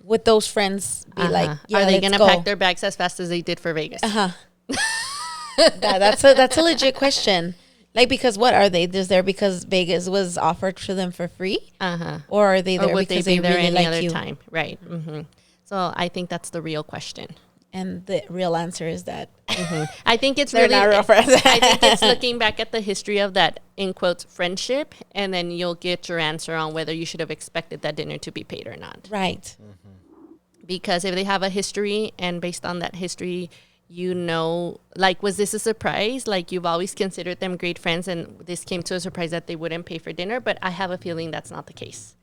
A: With those friends, be like, yeah,
C: Are they
A: let's
C: gonna
A: go.
C: pack their bags as fast as they did for Vegas?
A: That's a legit question. Like, because what are they? Just there because Vegas was offered to them for free? Or are they there
C: Or would
A: because
C: they
A: they
C: be there
A: really
C: any
A: like
C: other
A: you?
C: time? Right. So I think that's the real question.
A: And the real answer is that
C: I think it's
A: they're
C: really.
A: not real friends.
C: I think it's looking back at the history of that, in quotes, friendship, and then you'll get your answer on whether you should have expected that dinner to be paid or not.
A: Right.
C: Because if they have a history, and based on that history, you know, like, was this a surprise? Like, you've always considered them great friends, and this came to a surprise that they wouldn't pay for dinner. But I have a feeling that's not the case.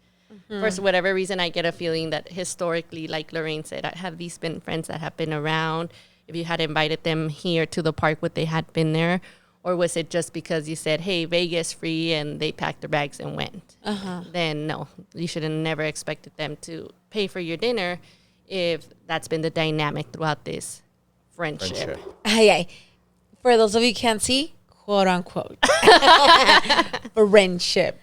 C: For whatever reason, I get a feeling that historically, like Lorraine said, have these been friends that have been around? If you had invited them here to the park, would they had been there? Or was it just because you said, hey, Vegas free, and they packed their bags and went? Then no, you should have never expected them to pay for your dinner if that's been the dynamic throughout this friendship.
A: Ay. For those of you who can't see, quote unquote. Friendship.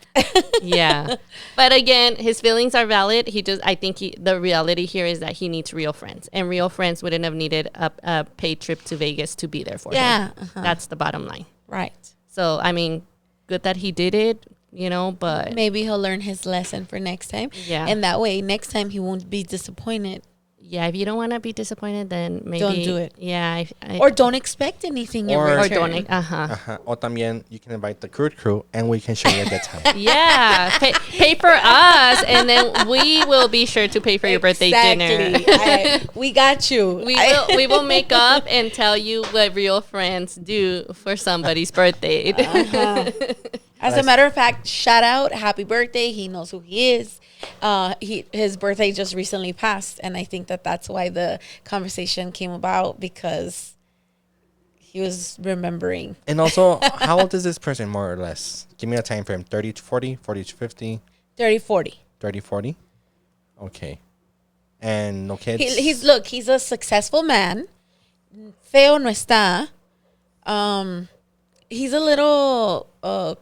C: Yeah. But again, his feelings are valid. The reality here is that he needs real friends. And real friends wouldn't have needed a paid trip to Vegas to be there for him. That's the bottom line.
A: Right.
C: So, I mean, good that he did it, but
A: Maybe he'll learn his lesson for next time.
C: Yeah.
A: And that way, next time he won't be disappointed.
C: yeah, if you don't want to be disappointed, then maybe
A: Don't do it.
C: Yeah.
A: Or don't expect anything in
B: Or-
A: return.
C: Or don't.
B: O también, you can invite the Crude crew and we can show you a good time.
C: Yeah, pay for us, and then we will be sure to pay for your birthday dinner.
A: We got you.
C: We will make up and tell you what real friends do for somebody's birthday.
A: As a matter of fact, shout out, happy birthday. He knows who he is. His birthday just recently passed, and I think that's why the conversation came about, because he was remembering.
B: And also, how old is this person, more or less? Give me a time frame. 30 to 40, 40 to 50,
A: 30, 40.
B: 30, 40? Okay. And no kids?
A: He's a successful man. Feo no está. He's a little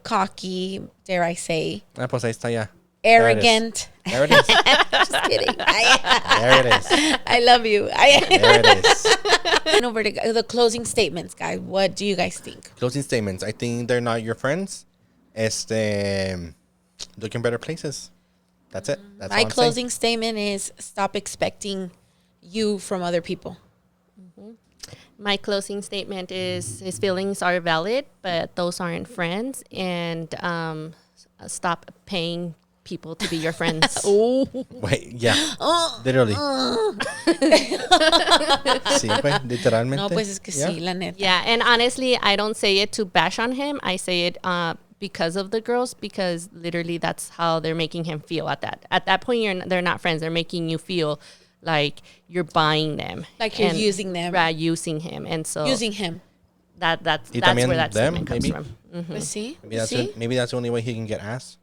A: cocky, dare I say.
B: Pues ahí está ya.
A: Arrogant.
B: There it is.
A: Just kidding.
B: There it is.
A: I love you.
B: There it is.
A: And over to the closing statements, guys. What do you guys think?
B: Closing statements. I think they're not your friends. Look in better places. That's it. That's
A: My
B: all I'm
A: closing statement is stop expecting you from other people.
C: My closing statement is his feelings are valid, but those aren't friends, and stop paying people to be your friends.
A: Oh,
B: saying. Wait, yeah. Literally. Sí, pues, literalmente.
A: no, pues es que
B: Yeah.
A: sí, la neta.
C: Yeah, and honestly, I don't say it to bash on him. I say it because of the girls, because literally that's how they're making him feel at that point. They're not friends. They're making you feel like you're buying them,
A: Like you're using them.
C: right? Using him, and so
A: Using him.
C: that's
B: Y
C: where
B: también
C: that
B: them,
C: statement comes
B: maybe?
C: from.
A: Pues sí.
B: Maybe that's the only way he can get ass.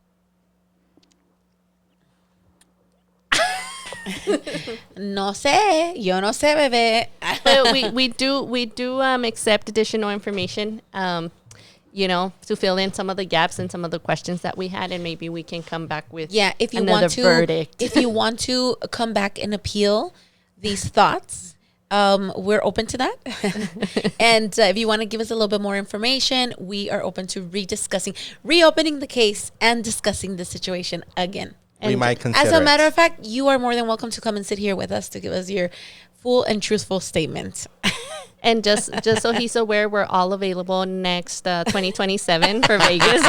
A: No sé. Yo no sé, bebé.
C: But we do accept additional information, to fill in some of the gaps and some of the questions that we had, and maybe we can come back with
A: Yeah, if you
C: another
A: want to,
C: verdict.
A: if you want to come back and appeal these thoughts, we're open to that. And if you want to give us a little bit more information, we are open to reopening the case and discussing the situation again.
B: We might consider
A: As a matter
B: it.
A: of fact, you are more than welcome to come and sit here with us to give us your full and truthful statement.
C: And just so he's aware, we're all available next 2027 for Vegas.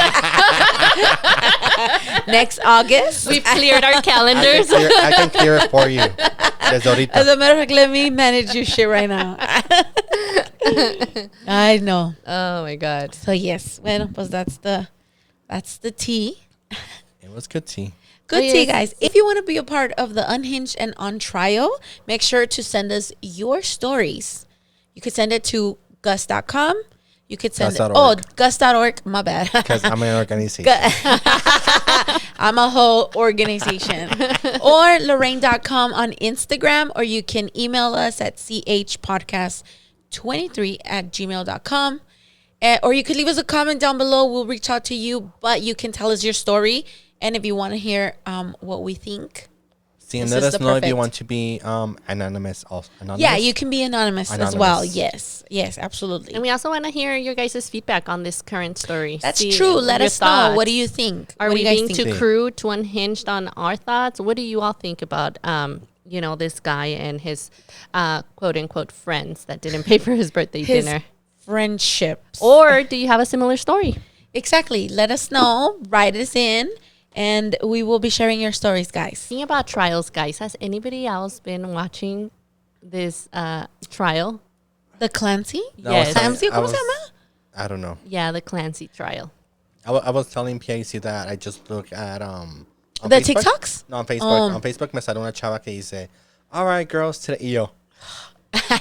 A: Next August.
C: We've cleared our calendars.
B: I can clear it for you. Desde ahorita.
A: As a matter of fact, let me manage your shit right now. I know.
C: Oh my God.
A: So yes, bueno, pues that's the tea.
B: It was good tea.
A: Good
C: Oh,
A: tea,
C: yes.
A: guys. If you want to be a part of the Unhinged and On Trial, make sure to send us your stories. You could send it to gus.com. You could send
B: Gus.org.
A: gus.org. My bad.
B: Because I'm an organization.
A: I'm a whole organization. Or Lorraine.com on Instagram, or you can email us at chpodcast23@gmail.com. Or you could leave us a comment down below. We'll reach out to you, but you can tell us your story And if you want to hear what we think,
B: See, and
A: this
B: let
A: is
B: us
A: the
B: know if you
A: perfect-
B: want to be anonymous. Also, anonymous.
A: yeah, you can be anonymous as well.
B: Anonymous.
A: Yes, absolutely.
C: And we also want to hear your guys' feedback on this current story.
A: That's
C: See
A: true. Let
C: your
A: us know. What do
C: thoughts.
A: you think?
C: Are
A: what
C: we
A: do you guys
C: being
A: think?
C: too crude, too unhinged on our thoughts? What do you all think about, this guy and his quote unquote friends that didn't pay for his birthday
A: His
C: dinner?
A: friendships.
C: Or do you have a similar story?
A: Exactly. Let us know. Write us in, and we will be sharing your stories, guys.
C: Speaking about trials, guys, has anybody else been watching this trial?
A: The Clancy?
B: No, I was
C: Yes.
B: telling-
A: Clancy,
B: I
A: ¿cómo se
B: was-
A: llama?
B: I don't know.
C: Yeah, the Clancy trial.
B: I was telling PAC that I just look at on
A: The
B: Facebook.
A: TikToks?
B: No, on Facebook. On Facebook me sale una chava que dice, "All right, girls, today." Y yo,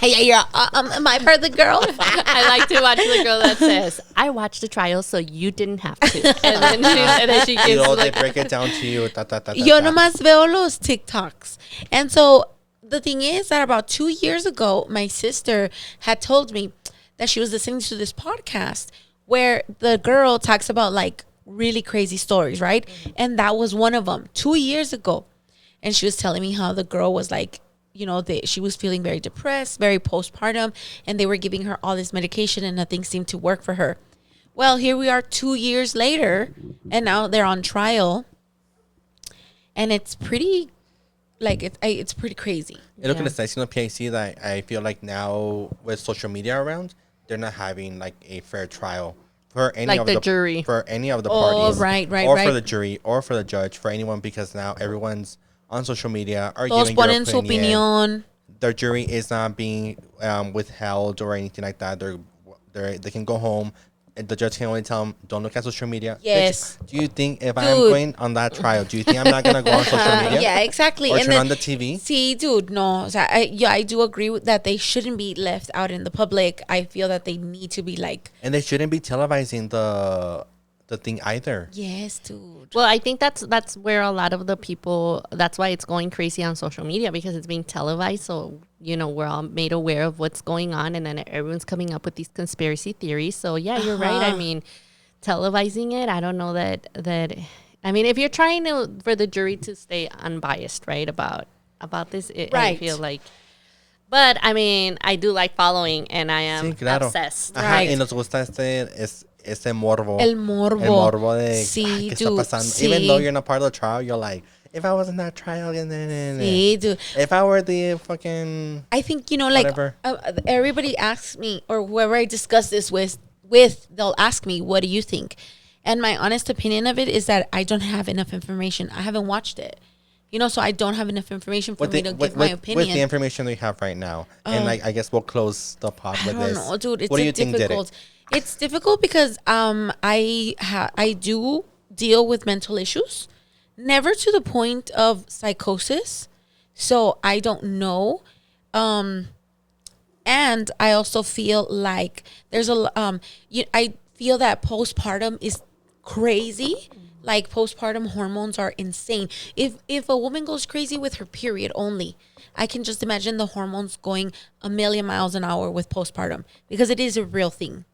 A: Yeah, am I part of the girl?
C: I like to watch the girl that says, "I watched the trial, so you didn't have to." And then she
B: you
C: gives
B: know, they
C: like,
B: break it down to you. Ta, ta, ta, ta,
A: Yo
B: ta.
A: nomás veo los TikToks. And so the thing is that about 2 years ago, my sister had told me that she was listening to this podcast where the girl talks about like really crazy stories, right? And that was one of them 2 years ago. And she was telling me how the girl was like, she was feeling very depressed, very postpartum, and they were giving her all this medication and nothing seemed to work for her. Well, here we are 2 years later, and now they're on trial. And it's pretty, like, it's pretty crazy.
B: Y lo que le está diciendo PAC that I feel like now with social media around, they're not having like a fair trial for any
C: Like
B: of
C: the jury.
B: for any of the
A: Oh,
B: parties,
A: right,
B: or
A: right.
B: for the jury, or for the judge, for anyone, because now everyone's on social media are
A: Todos
B: giving their
A: ponen su opinión.
B: Their jury is not being withheld or anything like that. They can go home. And the judge can only tell them, don't look at social media.
A: Yes.
B: Bitch, do you think if I'm
A: Dude.
B: going on that trial, do you think I'm not going to go on social media?
A: Yeah, exactly.
B: Or
A: And
B: turn
A: then-
B: on the TV?
A: See, dude, no. O sea, I do agree with that. They shouldn't be left out in the public. I feel that they need to be like,
B: And they shouldn't be televising the thing either.
A: yes, dude.
C: well, I think that's where a lot of the people. That's why it's going crazy on social media because it's being televised. So we're all made aware of what's going on, and then everyone's coming up with these conspiracy theories. So yeah, you're right. I mean, televising it, I don't know that. I mean, if you're trying for the jury to stay unbiased, right, about this, I
A: Right.
C: feel like. But I mean, I do like following, and I am
B: Sí, claro.
C: obsessed.
B: Ajá,
A: Right.
B: y nos gusta ese morbo.
A: El morbo.
B: El morbo de
A: Sí,
B: ¿qué está
A: dude,
B: pasando?
A: sí.
B: Even though you're not part of the trial, you're like, if I was in that trial,
A: Sí, dude.
B: if I were the fucking
A: I think, like,
B: whatever.
A: Everybody asks me, or whoever I discuss this with, they'll ask me, what do you think? And my honest opinion of it is that I don't have enough information. I haven't watched it. So I don't have enough information for me to give my opinion.
B: With the information we have right now, and like I guess we'll close the pod
A: I
B: with
A: don't
B: this.
A: know, dude. It's
B: what do you think did
A: difficult.
B: it?
A: It's difficult because I do deal with mental issues, never to the point of psychosis. So I don't know. And I also feel like there's I feel that postpartum is crazy. Like postpartum hormones are insane. If a woman goes crazy with her period only, I can just imagine the hormones going a million miles an hour with postpartum because it is a real thing.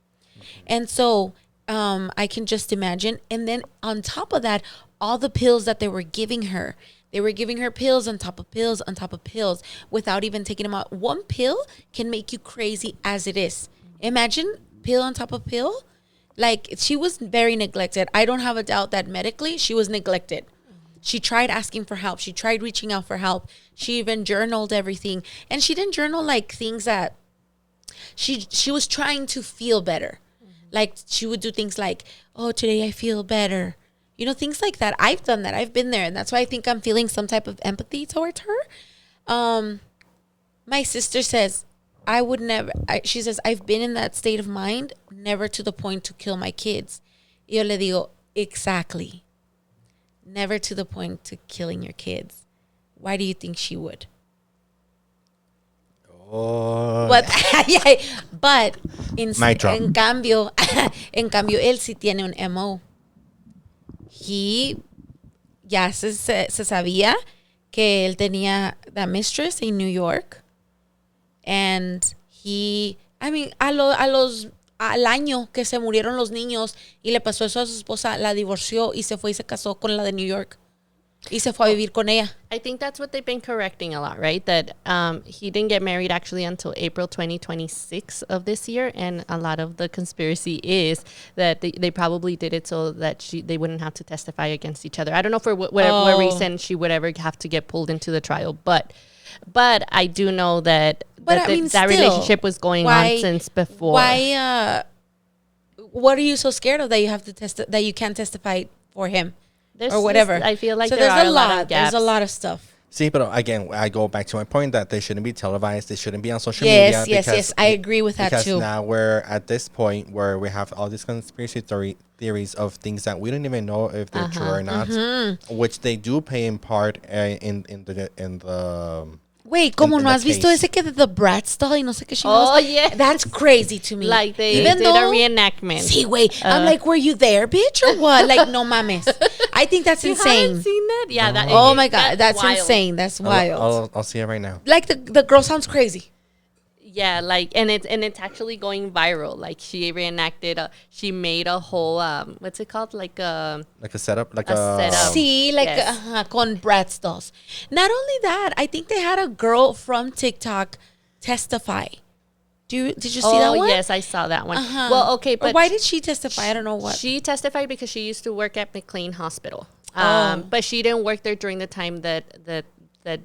A: And so I can just imagine. And then on top of that, all the pills that they were giving her. They were giving her pills on top of pills on top of pills without even taking them out. One pill can make you crazy as it is. Imagine pill on top of pill. Like, she was very neglected. I don't have a doubt that medically she was neglected. She tried asking for help. She tried reaching out for help. She even journaled everything. And she didn't journal like things that she was trying to feel better. Like, she would do things like, oh, today I feel better. Things like that. I've done that. I've been there. And that's why I think I'm feeling some type of empathy towards her. My sister says, I would never, she says, I've been in that state of mind, never to the point to kill my kids. Yo le digo, exactly. Never to the point to killing your kids. Why do you think she would?
B: Oh,
A: But en
B: Mic drop.
A: cambio, él sí tiene un MO. He ya se sabía que él tenía that mistress in New York. And a los al año que se murieron los niños y le pasó eso a su esposa, la divorció y se fue y se casó con la de New York. Y se fue a vivir con ella.
C: I think that's what they've been correcting a lot, right? That he didn't get married actually until April 2026 of this year. And a lot of the conspiracy is that they probably did it so that they wouldn't have to testify against each other. I don't know for what reason she would ever have to get pulled into the trial. But I do know that, that relationship was going on since before.
A: Why? What are you so scared of that you have to that you can't testify for him? Or whatever.
C: I feel like
A: so
C: there's a lot of gaps.
A: There's a lot of stuff.
B: See, but again, I go back to my point that they shouldn't be televised. They shouldn't be on social media.
A: Yes. I agree with that
B: because
A: too.
B: Because now we're at this point where we have all these conspiracy theories of things that we don't even know if they're true or not, which they do play in part in the.
A: Wait, como no has visto ese que the Bratz doll y no sé qué chingados?
C: Oh, yeah.
A: That's crazy to me.
C: Like they did a reenactment.
A: Sí, wait. I'm like, were you there, bitch, or what? Like, no mames. I think that's insane.
C: You haven't seen that? Yeah.
B: No.
A: Oh my God, that's
C: wild.
A: insane. That's wild.
B: I'll see it right now.
A: Like the girl sounds crazy.
C: Yeah, like and it's actually going viral. Like she reenacted. She made a whole what's it called? Like a
B: setup,
C: setup.
A: See, like
C: Yes.
A: con Bratz dolls. Not only that, I think they had a girl from TikTok testify. Did you see that one?
C: Oh yes, I saw that one. Well, okay, but
A: why did she testify? I don't know what.
C: She testified because she used to work at McLean Hospital. But she didn't work there during the time that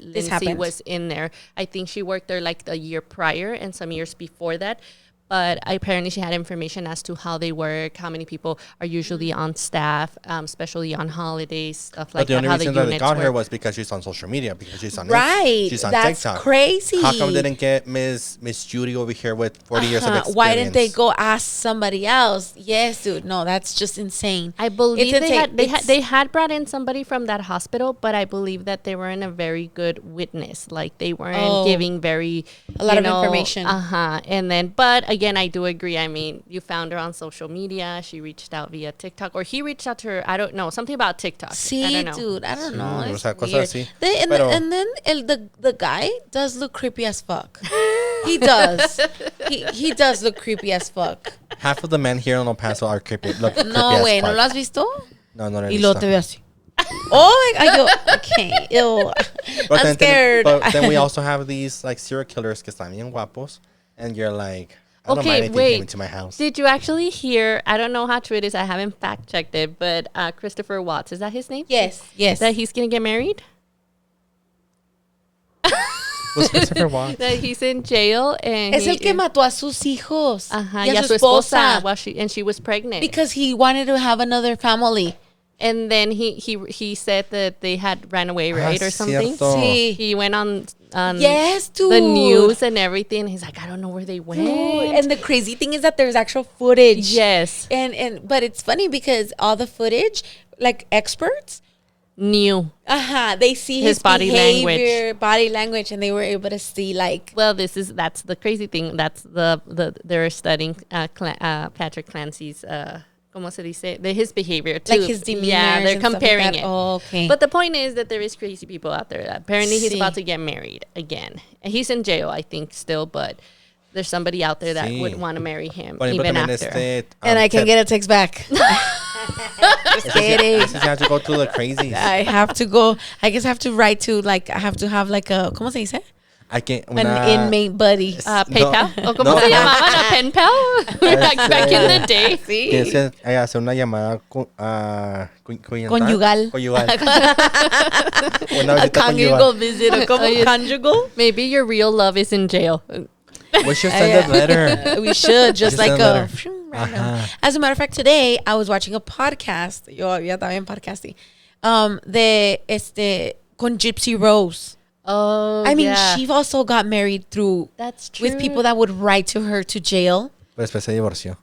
C: Lindsay
A: happened.
C: was in there. I think she worked there like the year prior and some years before that. But apparently she had information as to how they work, how many people are usually on staff, especially on holidays, stuff like
B: But the
C: that.
B: only
C: How the
B: reason that they
C: units
B: got her
C: work.
B: was because she's on social media, because she's on
A: Right.
B: she's on
A: That's
B: TikTok.
A: crazy.
B: How come they didn't get Miss Judy over here with 40 years of experience?
A: Why didn't they go ask somebody else? Yes, dude. No, that's just insane.
C: I believe
A: It's
C: they had brought in somebody from that hospital, but I believe that they weren't a very good witness. Like they weren't giving a
A: lot of information.
C: And then, but again, I do agree. I mean, you found her on social media. She reached out via TikTok, or he reached out to her. I don't know, something about TikTok.
A: See,
C: I don't know.
A: dude, I don't know.
B: o
A: It's
B: sea, cosas
A: weird.
B: así.
A: And then the guy does look creepy as fuck. He does. He does look creepy as fuck.
B: Half of the men here in El Paso are creepy. Look creepy
A: No,
B: as
A: güey, ¿no
B: fuck.
A: lo has visto?
B: No, no lo he
A: Y
B: visto.
A: luego te ve así. Oh my God, yo, okay, ew.
B: But
A: I'm scared.
B: But then we also have these like serial killers que están bien guapos, and you're like, I don't mind
C: Okay,
B: anything
C: wait.
B: coming to my house.
C: Did you actually hear? I don't know how true it is. I haven't fact checked it, but Christopher Watts, is that his name?
A: Yes.
C: That he's gonna get married.
B: Who's Christopher Watts?
C: That he's in jail and
A: Es el que mató a sus hijos
C: y a su esposa while she was pregnant.
A: because he wanted to have another family.
C: And then he said that they had ran away, right, or something.
B: cierto.
A: Sí.
C: He went on
A: Yes, dude.
C: the news and everything. He's like, I don't know where they went.
A: Dude, and the crazy thing is that there's actual footage.
C: Yes,
A: And but it's funny because all the footage, like experts,
C: knew.
A: they see his
C: body
A: behavior, body language, and they were able to see like.
C: Well, that's the crazy thing. That's they're studying Patrick Clancy's. ¿Cómo se dice? His behavior too.
A: Like his demeanor.
C: Yeah, they're comparing it.
A: Oh, okay.
C: But the point is that there is crazy people out there. Apparently, he's
A: Sí.
C: about to get married again. And he's in jail, I think, still. But there's somebody out there that
B: Sí.
C: would want to marry him
B: Por ejemplo,
C: even
B: también
C: after.
A: and I can get a text back. Just kidding.
B: This is how to go to the crazies.
A: I have to go. I guess I have to write to like. I have to have like a. ¿Cómo se dice?
B: I can't.
A: An inmate buddy.
C: PayPal?
B: No.
C: ¿O cómo
B: No.
C: se llamaban? ¿A pen pal? back in the day.
B: Tienes que hacer una llamada
A: Conyugal.
B: Conyugal. Una
A: A
B: visita
A: conjugal
B: conyugal.
A: visit. ¿O cómo? Conjugal.
C: Maybe your real love is in jail.
B: We should send a letter.
A: We should just
B: Just
A: like
B: send a letter.
A: random.
B: Ajá.
A: As a matter of fact, today I was watching a podcast. Yo ya estaba en podcasting. Con Gypsy Rose.
C: Oh,
A: I mean,
C: yeah.
A: she also got married through
C: That's true.
A: with people that would write to her to jail.
B: Pero después se divorció.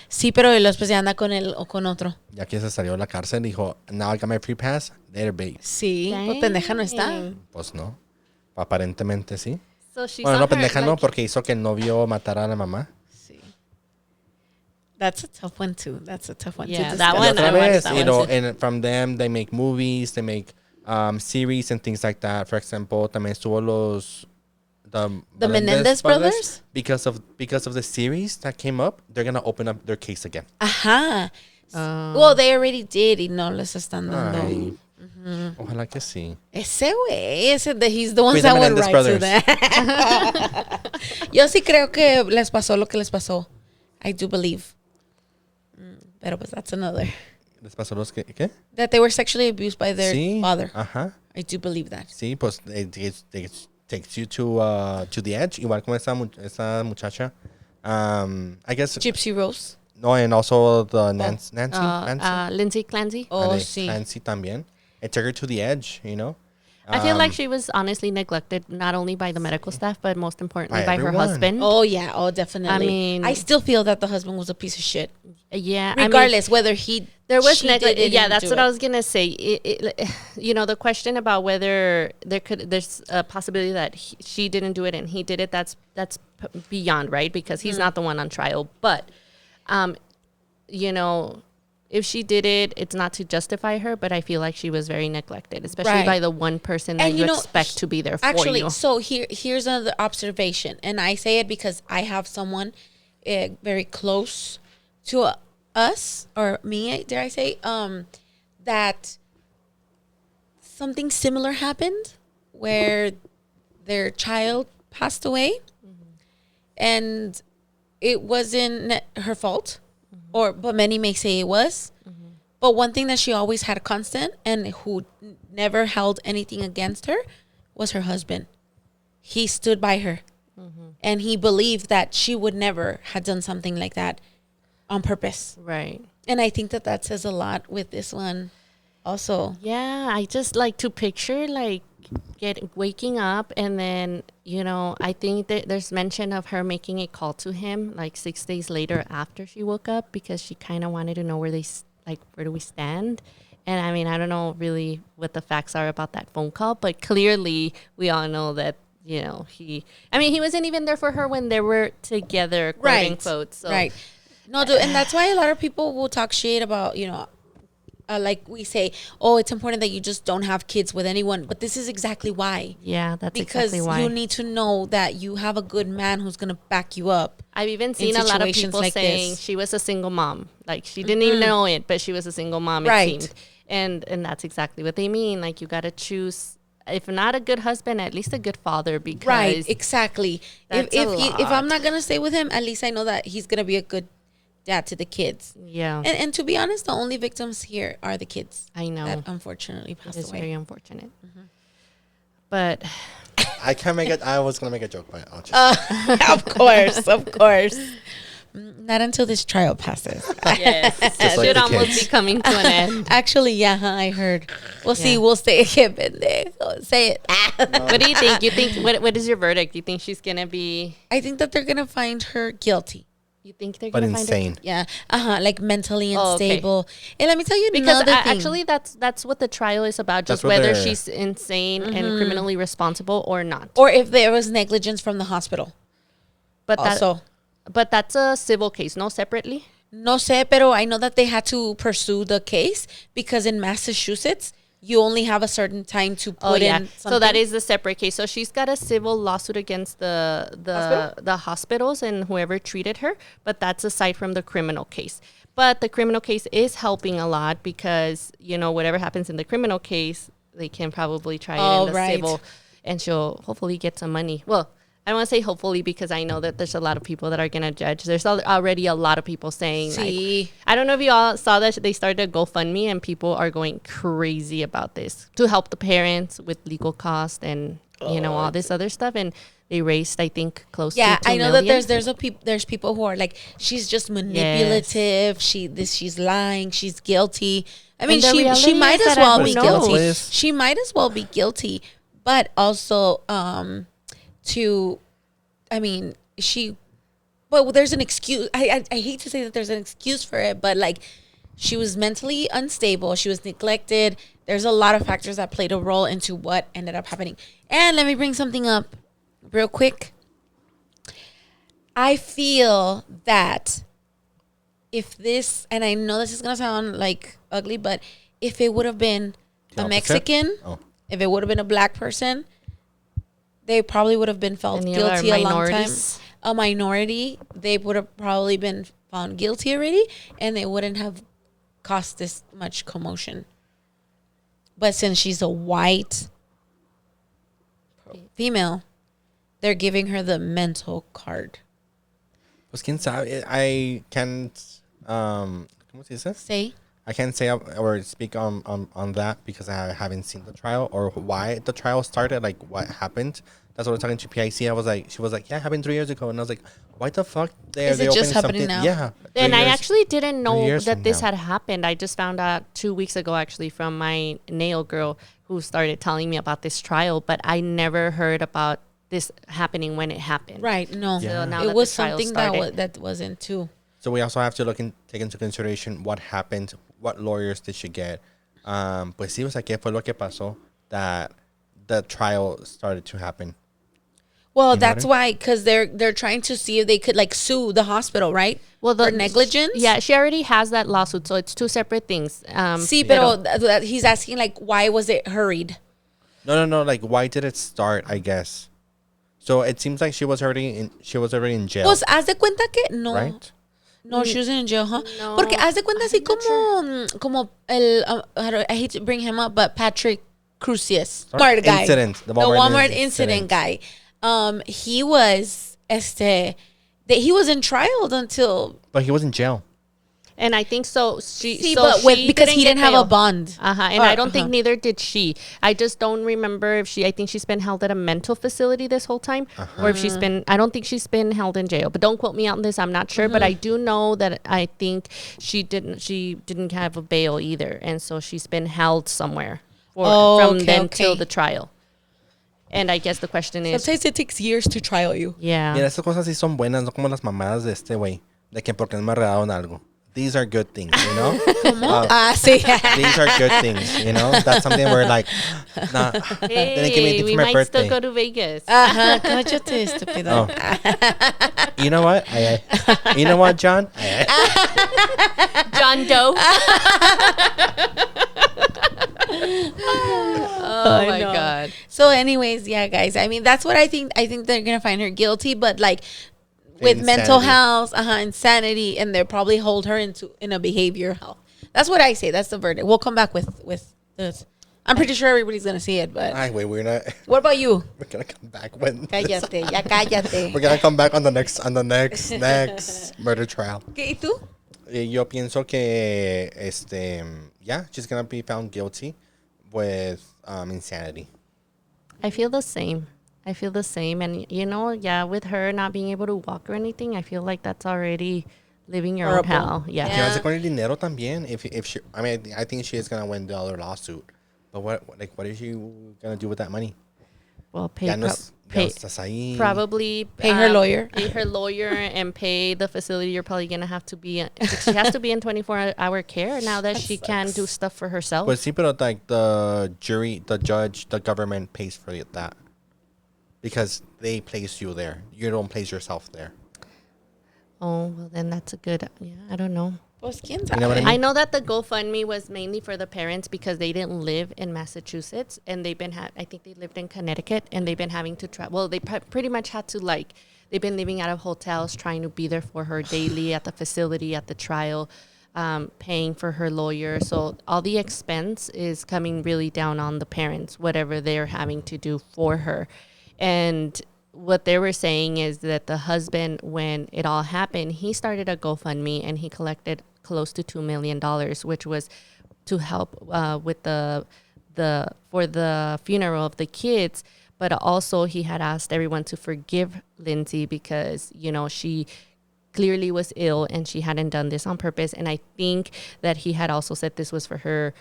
A: Sí, pero después ya anda con él o con otro.
B: Ya que se salió de la cárcel, dijo, now I got my free pass, later babe.
A: Sí, pues pendeja no está.
C: Dang.
B: Pues no. Aparentemente sí.
C: So she's
B: Bueno,
C: on
B: no,
C: her,
B: pendeja no,
C: like-
B: porque hizo que el novio matara a la mamá.
A: Sí. That's a tough one too. That's a tough one
C: Yeah,
A: to
C: that
A: discuss.
C: one,
B: Otra
C: I watched
B: vez,
C: that
B: you
C: one
B: know,
C: too.
B: and from them, they make movies, they make series and things like that. For example, también estuvo the
A: Menendez brothers?
B: because of the series that came up, they're gonna open up their case again.
A: Ajá. Well, they already did y no les están dando.
B: Ay, ojalá que sí.
A: Ese güey, he's the one
B: Cuida
A: that went
B: Menendez
A: right
B: brothers.
A: to that. Yo sí creo que les pasó lo que les pasó. I do believe. Pero pues that's another.
B: ¿Les pasó los que qué?
A: That they were sexually abused by their
B: Sí.
A: father.
B: Ajá.
A: I do believe that.
B: Sí, pues it takes you to the edge. Igual como esa muchacha. I guess.
A: Gypsy Rose.
B: No, and also the Nancy.
C: Lindsay Clancy.
A: Oh,
B: Ale
A: sí.
B: Clancy también. It took her to the edge, you know.
C: I feel like she was honestly neglected, not only by the medical staff, but most importantly
B: By
C: by her
B: everyone.
C: husband.
A: Oh, yeah. Oh, definitely.
C: I mean-
A: I still feel that the husband was a piece of shit.
C: Yeah.
A: Regardless, whether
C: There was
A: she did it
C: yeah,
A: and
C: that's
A: do
C: what
A: it.
C: I was gonna say. The question about whether there's a possibility that she didn't do it and he did it. That's beyond, right, because he's not the one on trial. But, if she did it, it's not to justify her, but I feel like she was very neglected, especially
A: Right.
C: by the one person that
A: And
C: you
A: you know,
C: expect to be there for
A: Actually,
C: you.
A: so here's another observation, and I say it because I have someone very close to us, or me, dare I say, that something similar happened where their child passed away, and it wasn't her fault, but many may say it was. But one thing that she always had a constant and who never held anything against her was her husband. He stood by her. And he believed that she would never have done something like that on purpose.
C: Right.
A: And I think that says a lot with this one also.
C: Yeah, I just like to picture waking up and then, I think that there's mention of her making a call to him like 6 days later after she woke up because she kind of wanted to know where do we stand? And I mean, I don't know really what the facts are about that phone call, but clearly we all know that, he wasn't even there for her when they were together, quote unquote. So.
A: Right. No, dude, and that's why a lot of people will talk shit about, like we say, oh, it's important that you just don't have kids with anyone. But this is exactly why.
C: Yeah, that's
A: Because
C: exactly why.
A: you need to know that you have a good man who's going to back you up.
C: I've even seen a lot of people
A: like
C: saying
A: this.
C: she was a single mom. Like she didn't even know it, but she was a single mom, it
A: Right.
C: seemed. And that's exactly what they mean. Like you got to choose, if not a good husband, at least a good father because
A: Right, exactly.
C: That's
A: If I'm not going to stay with him, at least I know that he's going to be a good dad to the kids.
C: Yeah.
A: And to be honest, the only victims here are the kids.
C: I know.
A: That unfortunately passed
C: It's
A: away.
C: very unfortunate. But
B: I can't make it. I was gonna make a joke, but I'll just.
A: Of course, of course. Not until this trial passes.
C: yes,
B: Just
C: it
B: like
C: should
B: the
C: almost
B: kids.
C: be coming to an end.
A: Actually, yeah, I heard. We'll see.
C: Yeah.
A: We'll stay here, pendejo. Say it.
C: What do you think? What is your verdict? You think she's gonna be?
A: I think that they're gonna find her guilty.
C: You think they're
B: But
C: gonna find her?
B: insane.
A: Yeah, like mentally
C: Oh, okay.
A: unstable. And let me tell you
C: Because
A: another thing.
C: actually, that's what the trial is about. Just
B: That's what
C: whether
B: they're-
C: she's insane and criminally responsible or not.
A: or if there was negligence from the hospital.
C: But
A: Also,
C: but that's a civil case, no separately.
A: no sé, pero I know that they had to pursue the case because in Massachusetts, you only have a certain time to put in something.
C: So that is the separate case. So she's got a civil lawsuit against the hospitals and whoever treated her, but that's aside from the criminal case. But the criminal case is helping a lot because, whatever happens in the criminal case, they can probably try it in the
A: right.
C: civil and she'll hopefully get some money. Well, I don't want to say hopefully because I know that there's a lot of people that are going to judge. There's already a lot of people saying,
A: Sí.
C: I don't know if you all saw that they started a GoFundMe and people are going crazy about this to help the parents with legal costs and, all this other stuff. And they raised, I think, close to $2
A: I know
C: million.
A: that there's people who are like, she's just manipulative. She's lying. She's guilty. I mean,
C: the
A: she
C: reality
A: might
C: is
A: as
C: that
A: well
C: who
A: be
C: knows?
A: guilty.
B: Yes.
A: She might as well be guilty, but also but there's an excuse. I hate to say that there's an excuse for it, but like she was mentally unstable. She was neglected. There's a lot of factors that played a role into what ended up happening. And let me bring something up real quick. I feel that if this, and I know this is going to sound like ugly, but if it would have been
B: The
A: a
B: opposite?
A: Mexican,
B: Oh.
A: if it would have been a black person, they probably would have been felt
C: Any of our
A: guilty a long time.
C: minorities?
A: A minority, they would have probably been found guilty already, and they wouldn't have caused this much commotion. But since she's a white female, they're giving her the mental card.
B: Pues quién sabe. I can't. ¿Cómo se dice?
A: Say.
B: I can't say or speak on that because I haven't seen the trial or why the trial started, like what happened. That's what I was talking to PIC. She was like, yeah, it happened 3 years ago. And I was like, why the fuck?
A: Is it just happening now?
B: Yeah.
C: And I actually didn't know that this
B: now.
C: had happened. I just found out 2 weeks ago, actually, from my nail girl who started telling me about this trial. But I never heard about this happening when it happened.
A: Right. No.
C: So now
A: It
C: that
A: was
C: the trial
A: something
C: started.
A: that wasn't too.
B: So we also have to take into consideration what happened, what lawyers did she get. Pues sí, o sea, ¿qué fue lo que pasó that the trial started to happen?
A: Well,
B: You know
A: that's
B: what
A: why, because they're trying to see if they could like sue the hospital, right?
C: Well,
A: for negligence.
C: Yeah, she already has that lawsuit, so it's two separate things.
A: Sí, pero he's asking like, why was it hurried?
B: No. Like, why did it start? I guess. So it seems like she was already in jail,
A: Pues haz de cuenta que no.
B: right?
A: No, she was in jail, huh?
C: No,
A: Porque haz de cuenta así como el I hate to bring him up, but Patrick Crucius, Walmart guy,
B: The
A: Walmart incident guy. He was he was in trial until.
B: But he was in jail.
C: And I think so.
A: Because he didn't have a bond.
C: And I don't think neither did she. I just don't remember if I think she's been held at a mental facility this whole time, or if I don't think she's been held in jail. But don't quote me on this. I'm not sure, but I do know that I think she didn't have a bail either, and so she's been held somewhere from then till the trial. And I guess the question is,
A: Sometimes it takes years to trial you.
C: yeah.
B: Mira, estas cosas sí son buenas, no como las mamadas de este güey, de que porque no me arreglaron algo. These are good things, you know?
A: Sí.
B: These are good things, you know? That's something where like, nah, didn't give me
C: Hey,
B: anything
C: we
B: for my
C: might
B: birthday.
C: still go to Vegas.
A: Ajá, cállate, estúpido.
B: Oh. You know what? You know what, John?
C: John Doe. Oh my God.
A: So anyways, yeah, guys. I mean, that's what I think. I think they're going to find her guilty, but like with mental health, insanity, and they'll probably hold her in a behavioral health. That's what I say. That's the verdict. We'll come back with this. I'm pretty sure everybody's going to see it, but.
B: Ay, wait, we're not.
A: What about you?
B: We're gonna come back when.
A: Cállate, ya cállate.
B: We're gonna come back on the next murder trial.
A: ¿Qué, ¿Y tú?
B: Yo pienso que she's gonna be found guilty with insanity.
C: I feel the same. And, with her not being able to walk or anything, I feel like that's already living your own hell. Yeah.
B: ¿Qué hace con el dinero también? If she, I mean, I think she is gonna win the other lawsuit. But what is she gonna do with that money?
C: Well,
A: Probably pay her lawyer.
C: Pay her lawyer and pay the facility. You're probably going to have to be she has to be in 24-hour care now that she can do stuff for herself.
B: But sí, pero like the jury, the judge, the government pays for that. Because they place you there. You don't place yourself there.
C: Oh, well, then that's a good, I don't know.
A: Pues, ¿quién
B: You know what I
A: sabe?
B: mean?
C: I know that the GoFundMe was mainly for the parents because they didn't live in Massachusetts and they've been, I think they lived in Connecticut and they've been having to travel. Well, they pretty much had to they've been living out of hotels, trying to be there for her daily at the facility, at the trial, paying for her lawyer. So all the expense is coming really down on the parents, whatever they're having to do for her. And what they were saying is that the husband, when it all happened, he started a GoFundMe and he collected close to $2 million, which was to help with for the funeral of the kids. But also he had asked everyone to forgive Lindsay because, she clearly was ill and she hadn't done this on purpose. And I think that he had also said this was for her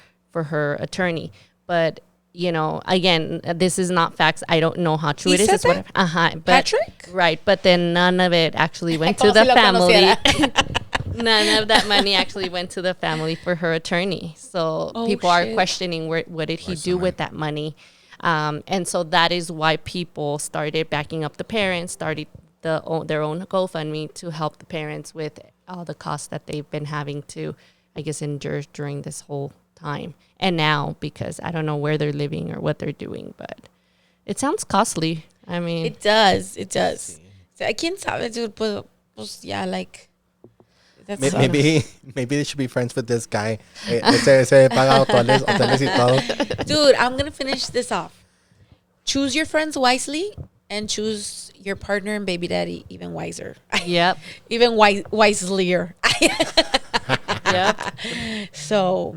C: attorney. But again, this is not facts. I don't know how true it is.
A: It's
C: but
A: Patrick?
C: Right. But then none of it actually went to the family. None of that money actually went to the family for her attorney. So people are questioning what did he do with that money. And so that is why people started backing up the parents, started their own GoFundMe to help the parents with all the costs that they've been having to, I guess, endure during this whole time. And now, because I don't know where they're living or what they're doing, but it sounds costly. I mean,
A: It does. It does. So, ¿quién sabe, dude? Pues, yeah, like. That's
B: Maybe they should be friends with this guy. Se paga hoteles y todo.
A: Dude, I'm going to finish this off. Choose your friends wisely and choose your partner and baby daddy even wiser.
C: yep.
A: Even wiselier.
C: Yep.
A: So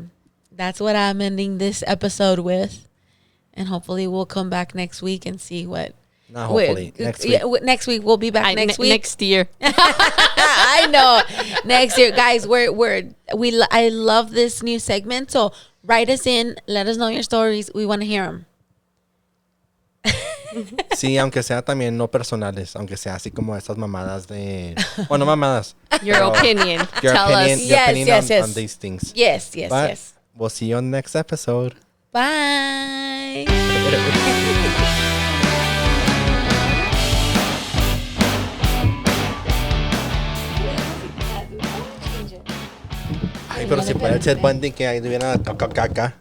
A: that's what I'm ending this episode with. And hopefully we'll come back next week and see what.
B: Not hopefully. Next week.
A: Yeah, next week. We'll be back next week.
C: Next year.
A: I know. Next year. Guys, I love this new segment. So write us in. Let us know your stories. We want to hear them.
B: Sí, aunque sea también no personales, aunque sea así como estas mamadas de... Bueno, mamadas.
C: Your opinion.
B: Your
C: Tell
B: opinion,
C: us.
B: your
A: Yes,
B: opinion
A: yes, yes.
B: on these things.
A: Yes.
B: But we'll see you on the next episode.
A: Bye.
B: Ay, pero si puede ser bonding que ahí tuviera caca.